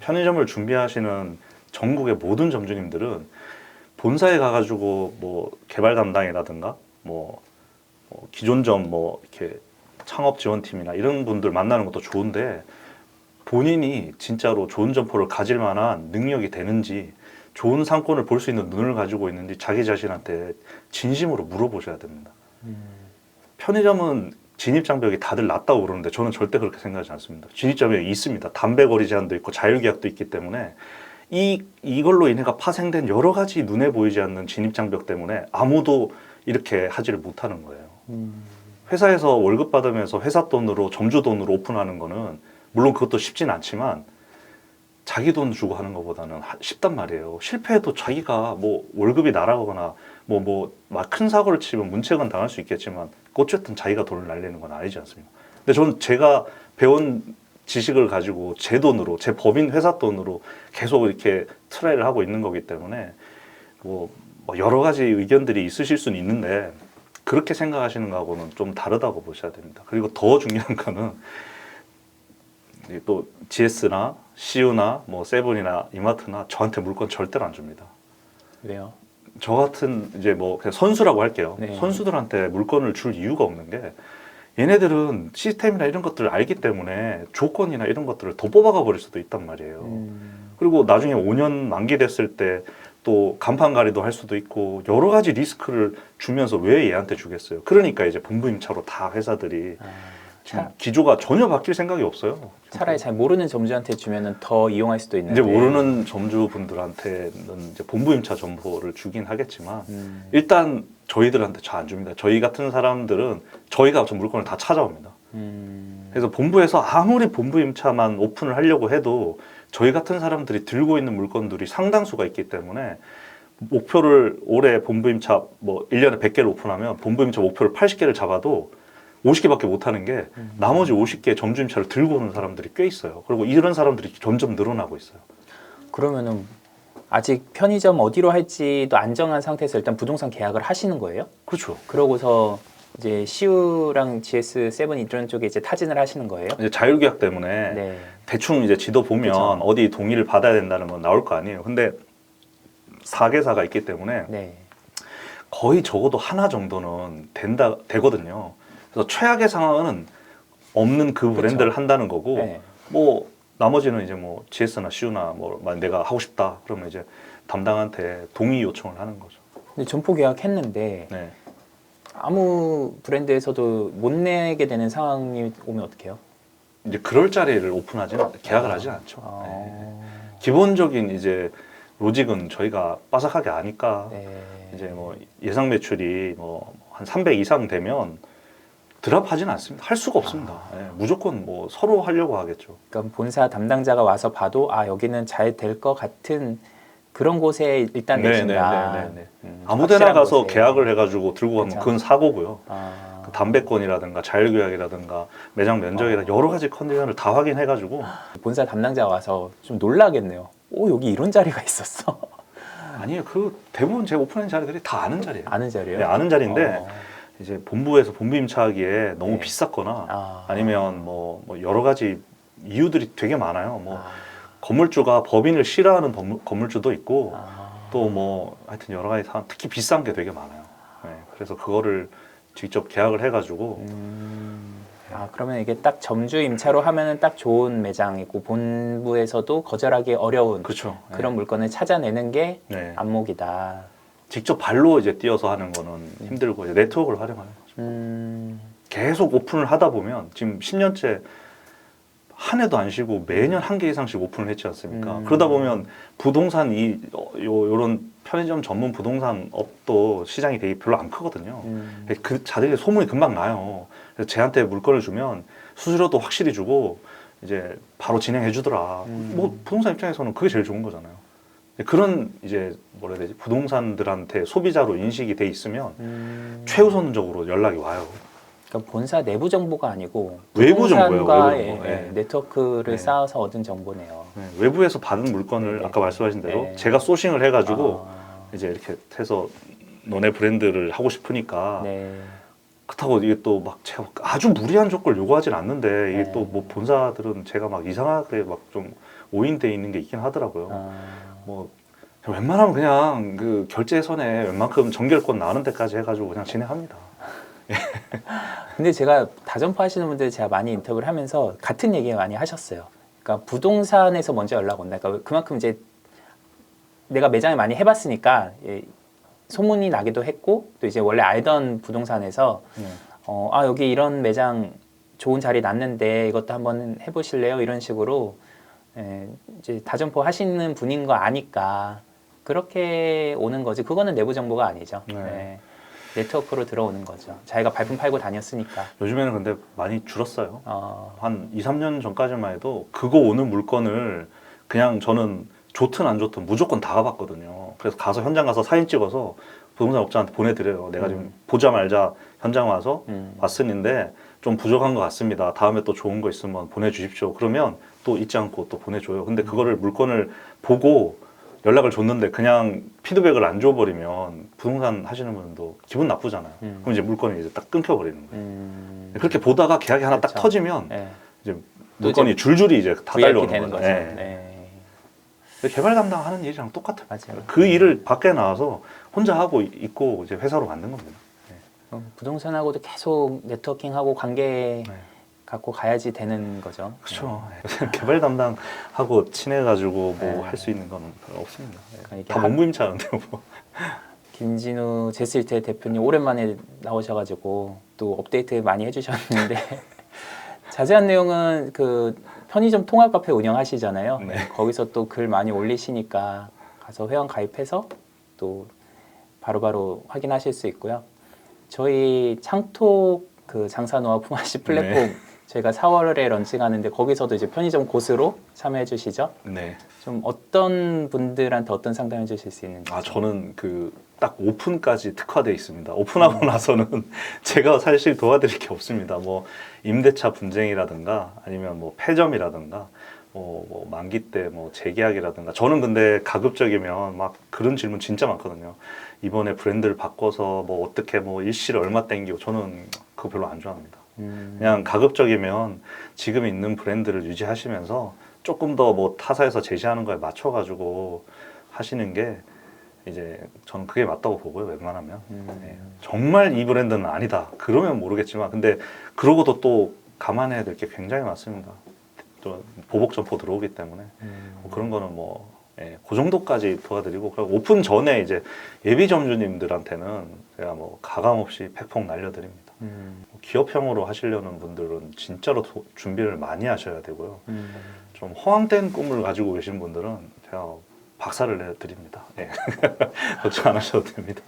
편의점을 준비하시는 전국의 모든 점주님들은 본사에 가가지고 뭐 개발 담당이라든가 뭐 기존점 뭐 이렇게 창업 지원팀이나 이런 분들 만나는 것도 좋은데 본인이 진짜로 좋은 점포를 가질 만한 능력이 되는지 좋은 상권을 볼 수 있는 눈을 가지고 있는지 자기 자신한테 진심으로 물어보셔야 됩니다. 편의점은 진입장벽이 다들 낮다고 그러는데 저는 절대 그렇게 생각하지 않습니다. 진입장벽이 있습니다. 담배 거리 제한도 있고 자율계약도 있기 때문에 이걸로 인해가 파생된 여러 가지 눈에 보이지 않는 진입장벽 때문에 아무도 이렇게 하지를 못하는 거예요. 회사에서 월급 받으면서 회사 돈으로 점주 돈으로 오픈하는 거는 물론 그것도 쉽진 않지만 자기 돈 주고 하는 것보다는 쉽단 말이에요. 실패해도 자기가 뭐 월급이 날아가거나 막 큰 사고를 치면 문책은 당할 수 있겠지만 어쨌든 자기가 돈을 날리는 건 아니지 않습니까? 근데 저는 제가 배운 지식을 가지고 제 돈으로, 제 법인 회사 돈으로 계속 이렇게 트라이를 하고 있는 거기 때문에 뭐 여러 가지 의견들이 있으실 수는 있는데 그렇게 생각하시는 거하고는 좀 다르다고 보셔야 됩니다. 그리고 더 중요한 거는 또 GS나 CU나 뭐 세븐이나 이마트나 저한테 물건 절대로 안 줍니다.
왜요?
저 같은 이제 뭐 그냥 선수라고 할게요.
네.
선수들한테 물건을 줄 이유가 없는 게 얘네들은 시스템이나 이런 것들을 알기 때문에 조건이나 이런 것들을 더 뽑아가 버릴 수도 있단 말이에요. 그리고 나중에 5년 만기됐을 때 또 간판 가리도 할 수도 있고 여러 가지 리스크를 주면서 왜 얘한테 주겠어요? 그러니까 이제 본부 임차로 다 회사들이 지금 기조가 전혀 바뀔 생각이 없어요.
차라리 잘 모르는 점주한테 주면은 더 이용할 수도 있는데.
이제 모르는 점주분들한테는 이제 본부 임차 정보를 주긴 하겠지만 일단 저희들한테 잘 안 줍니다. 저희 같은 사람들은 저희가 저 물건을 다 찾아옵니다. 그래서 본부에서 아무리 본부 임차만 오픈을 하려고 해도 저희 같은 사람들이 들고 있는 물건들이 상당수가 있기 때문에 목표를 올해 본부 임차 뭐 1년에 100개를 오픈하면 본부 임차 목표를 80개를 잡아도 50개밖에 못 하는 게 나머지 50개 점주 임차를 들고 오는 사람들이 꽤 있어요. 그리고 이런 사람들이 점점 늘어나고 있어요.
그러면은 아직 편의점 어디로 할지도 안 정한 상태에서 일단 부동산 계약을 하시는 거예요?
그렇죠.
그러고서 이제 CU랑 GS7 이런 쪽에 이제 타진을 하시는 거예요?
이제 자율계약 때문에
네.
대충 이제 지도 보면
그쵸.
어디 동의를 받아야 된다는 건 나올 거 아니에요. 근데 4개사가 있기 때문에
네.
거의 적어도 하나 정도는 되거든요. 그래서 최악의 상황은 없는 그 브랜드를 한다는 거고
네.
뭐 나머지는 이제 뭐 GS나 CU나 뭐 내가 하고 싶다 그러면 이제 담당한테 동의 요청을 하는 거죠.
근데 점포 계약했는데
네.
아무 브랜드에서도 못 내게 되는 상황이 오면 어떡해요?
이제 그럴 자리를 계약을 하지 않죠. 네. 기본적인 이제 로직은 저희가 빠삭하게 아니까
네.
이제 뭐 예상 매출이 뭐 한 300 이상 되면 드랍하지는 않습니다. 할 수가 없습니다. 네, 무조건 뭐 서로 하려고 하겠죠.
그러니까 본사 담당자가 와서 봐도 아 여기는 잘 될 것 같은 그런 곳에 일단 내준다.
아무데나
확실한
가서
곳에.
계약을 해가지고 들고 가면
그쵸.
그건 사고고요.
아,
그 담배권이라든가 자율계약이라든가 매장 면적이라 여러 가지 컨디션을 다 확인해가지고
본사 담당자가 와서 좀 놀라겠네요. 오 여기 이런 자리가 있었어.
아니에요. 그 대부분 제 오픈한 자리들이 다 아는 자리예요.
아는 자리요?
네, 아는 자리인데
어.
이제 본부에서 본부 임차하기에 너무
네.
비쌌거나 아니면 뭐 여러 가지 이유들이 되게 많아요. 뭐
아.
건물주가 법인을 싫어하는 건물주도 있고
아.
또 뭐 하여튼 여러 가지 상황, 특히 비싼 게 되게 많아요. 네, 그래서 그거를 직접 계약을 해가지고
아 그러면 이게 딱 점주 임차로 하면은 딱 좋은 매장이고 본부에서도 거절하기 어려운
그렇죠.
그런 물건을 찾아내는 게
네.
안목이다.
직접 발로 이제 뛰어서 하는 거는 힘들고 이제 네트워크를 활용하는 거죠. 계속 오픈을 하다 보면 지금 10년째 한 해도 안 쉬고 매년 한 개 이상씩 오픈을 했지 않습니까? 그러다 보면 부동산 요런 편의점 전문 부동산 업도 시장이 되게 별로 안 크거든요. 그 자들이 소문이 금방 나요. 그래서 쟤한테 물건을 주면 수수료도 확실히 주고 이제 바로 진행해 주더라. 뭐 부동산 입장에서는 그게 제일 좋은 거잖아요. 그런 이제 뭐라 해야 되지? 부동산들한테 소비자로 인식이 돼 있으면 최우선적으로 연락이 와요.
그러니까 본사 내부 정보가 아니고
외부 정보예요,
부동산과의
외부 정보. 네.
네트워크를
네.
쌓아서 얻은 정보네요.
네, 외부에서 받은 물건을
네.
아까 말씀하신 대로
네.
제가 소싱을 해가지고
아,
이제 이렇게 해서 너네 브랜드를 하고 싶으니까
네.
그렇다고 이게 또 막 제가 아주 무리한 조건을 요구하진 않는데 이게
네.
또 뭐 본사들은 제가 막 이상하게 막 좀 오인돼 있는 게 있긴 하더라고요.
아,
뭐 웬만하면 그냥 그 결제선에 웬만큼 정결권 나는 데까지 해가지고 그냥 진행합니다.
근데 제가 다점포 하시는 분들 제가 많이 인터뷰를 하면서 같은 얘기 많이 하셨어요. 그러니까 부동산에서 먼저 연락 온다. 그러니까 그만큼 이제 내가 매장을 많이 해봤으니까 소문이 나기도 했고 또 이제 원래 알던 부동산에서 아 여기 이런 매장 좋은 자리 났는데 이것도 한번 해보실래요? 이런 식으로 이제 다점포 하시는 분인 거 아니까 그렇게 오는 거지. 그거는 내부 정보가 아니죠.
네.
네. 네트워크로 들어오는 거죠. 자기가 발품 팔고 다녔으니까.
요즘에는 근데 많이 줄었어요. 한 2, 3년 전까지만 해도 그거 오는 물건을 그냥 저는 좋든 안 좋든 무조건 다 가봤거든요. 그래서 가서 현장 가서 사진 찍어서 부동산 업자한테 보내드려요. 내가 지금 보자 말자 현장 와서 왔으니인데 좀 부족한 것 같습니다. 다음에 또 좋은 거 있으면 보내주십시오. 그러면 또 잊지 않고 또 보내줘요. 근데 그거를 물건을 보고 연락을 줬는데 그냥 피드백을 안 줘버리면 부동산 하시는 분도 기분 나쁘잖아요. 그럼 이제 물건이 이제 딱 끊겨버리는 거예요. 그렇게 보다가 계약이 하나 딱
그렇죠.
터지면
네.
이제 물건이 줄줄이 이제 다
VIP
달려오는
되는
거죠.
거죠.
네.
네.
개발 담당하는 일이랑 똑같아요.
맞아요.
그 일을 밖에 나와서 혼자 하고 있고 이제 회사로 만든 겁니다.
부동산하고도 계속 네트워킹하고 관계
네.
갖고 가야지 되는 거죠.
그렇죠. 개발 담당하고 친해가지고 뭐
네.
할 수 있는 건 별로 없습니다.
그러니까 이게
다 몸부림치는데 뭐.
김진우 제스일테 대표님 오랜만에 나오셔가지고 또 업데이트 많이 해주셨는데 자세한 내용은 그 편의점 통합 카페 운영하시잖아요.
네.
거기서 또 글 많이 올리시니까 가서 회원 가입해서 또 바로바로 확인하실 수 있고요. 저희 창톡 그 장사노하 품앗이 플랫폼
네.
저희가 4월에 런칭하는데 거기서도 이제 편의점 고수로 참여해 주시죠.
네.
좀 어떤 분들한테 어떤 상담해 주실 수 있는지.
아 저는 그 딱 오픈까지 특화돼 있습니다. 오픈하고 나서는 제가 사실 도와드릴 게 없습니다. 뭐 임대차 분쟁이라든가 아니면 뭐 폐점이라든가 뭐 만기 때 뭐 재계약이라든가 저는 근데 가급적이면 막 그런 질문 진짜 많거든요. 이번에 브랜드를 바꿔서 뭐 어떻게 뭐 일시를 얼마 땡기고 저는 그거 별로 안 좋아합니다. 그냥 가급적이면 지금 있는 브랜드를 유지하시면서 조금 더 뭐 타사에서 제시하는 거에 맞춰가지고 하시는 게 이제 저는 그게 맞다고 보고요. 웬만하면 네. 정말 이 브랜드는 아니다 그러면 모르겠지만 근데 그러고도 또 감안해야 될 게 굉장히 많습니다. 또 보복 점포 들어오기 때문에 뭐 그런 거는 뭐 그 정도까지 도와드리고 그리고 오픈 전에 이제 예비 점주님들한테는 제가 뭐 가감 없이 팩폭 날려드립니다. 기업형으로 하시려는 분들은 진짜로 준비를 많이 하셔야 되고요. 좀 허황된 꿈을 가지고 계신 분들은 제가 박살을 내드립니다. 네. 걱정 안 하셔도 됩니다.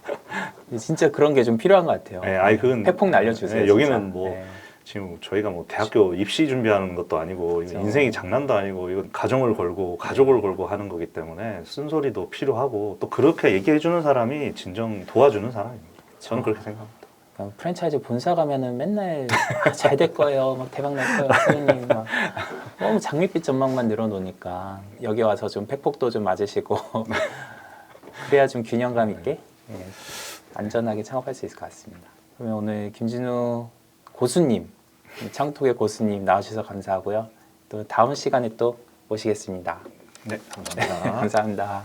진짜 그런 게 좀 필요한 것 같아요.
네, 아니 그건
팩폭 날려주세요.
네,
진짜.
여기는 뭐
네.
지금 저희가 뭐 대학교 입시 준비하는 것도 아니고
그렇죠.
인생이 장난도 아니고 이건 가정을 걸고 가족을 걸고 하는 거기 때문에 쓴소리도 필요하고 또 그렇게 얘기해 주는 사람이 진정 도와주는 사람입니다. 저는 그렇게 생각합니다.
그러니까 프랜차이즈 본사 가면은 맨날 잘 될 거예요, 막 대박 날 거예요, 선생님 막 너무 장밋빛 전망만 늘어놓으니까 여기 와서 좀 팩폭도 좀 맞으시고 그래야 좀 균형감 있게 예, 안전하게 창업할 수 있을 것 같습니다. 그러면 오늘 김진우 고수님, 창톡의 고수님 나와주셔서 감사하고요. 또 다음 시간에 또 모시겠습니다.
네, 감사합니다.
감사합니다.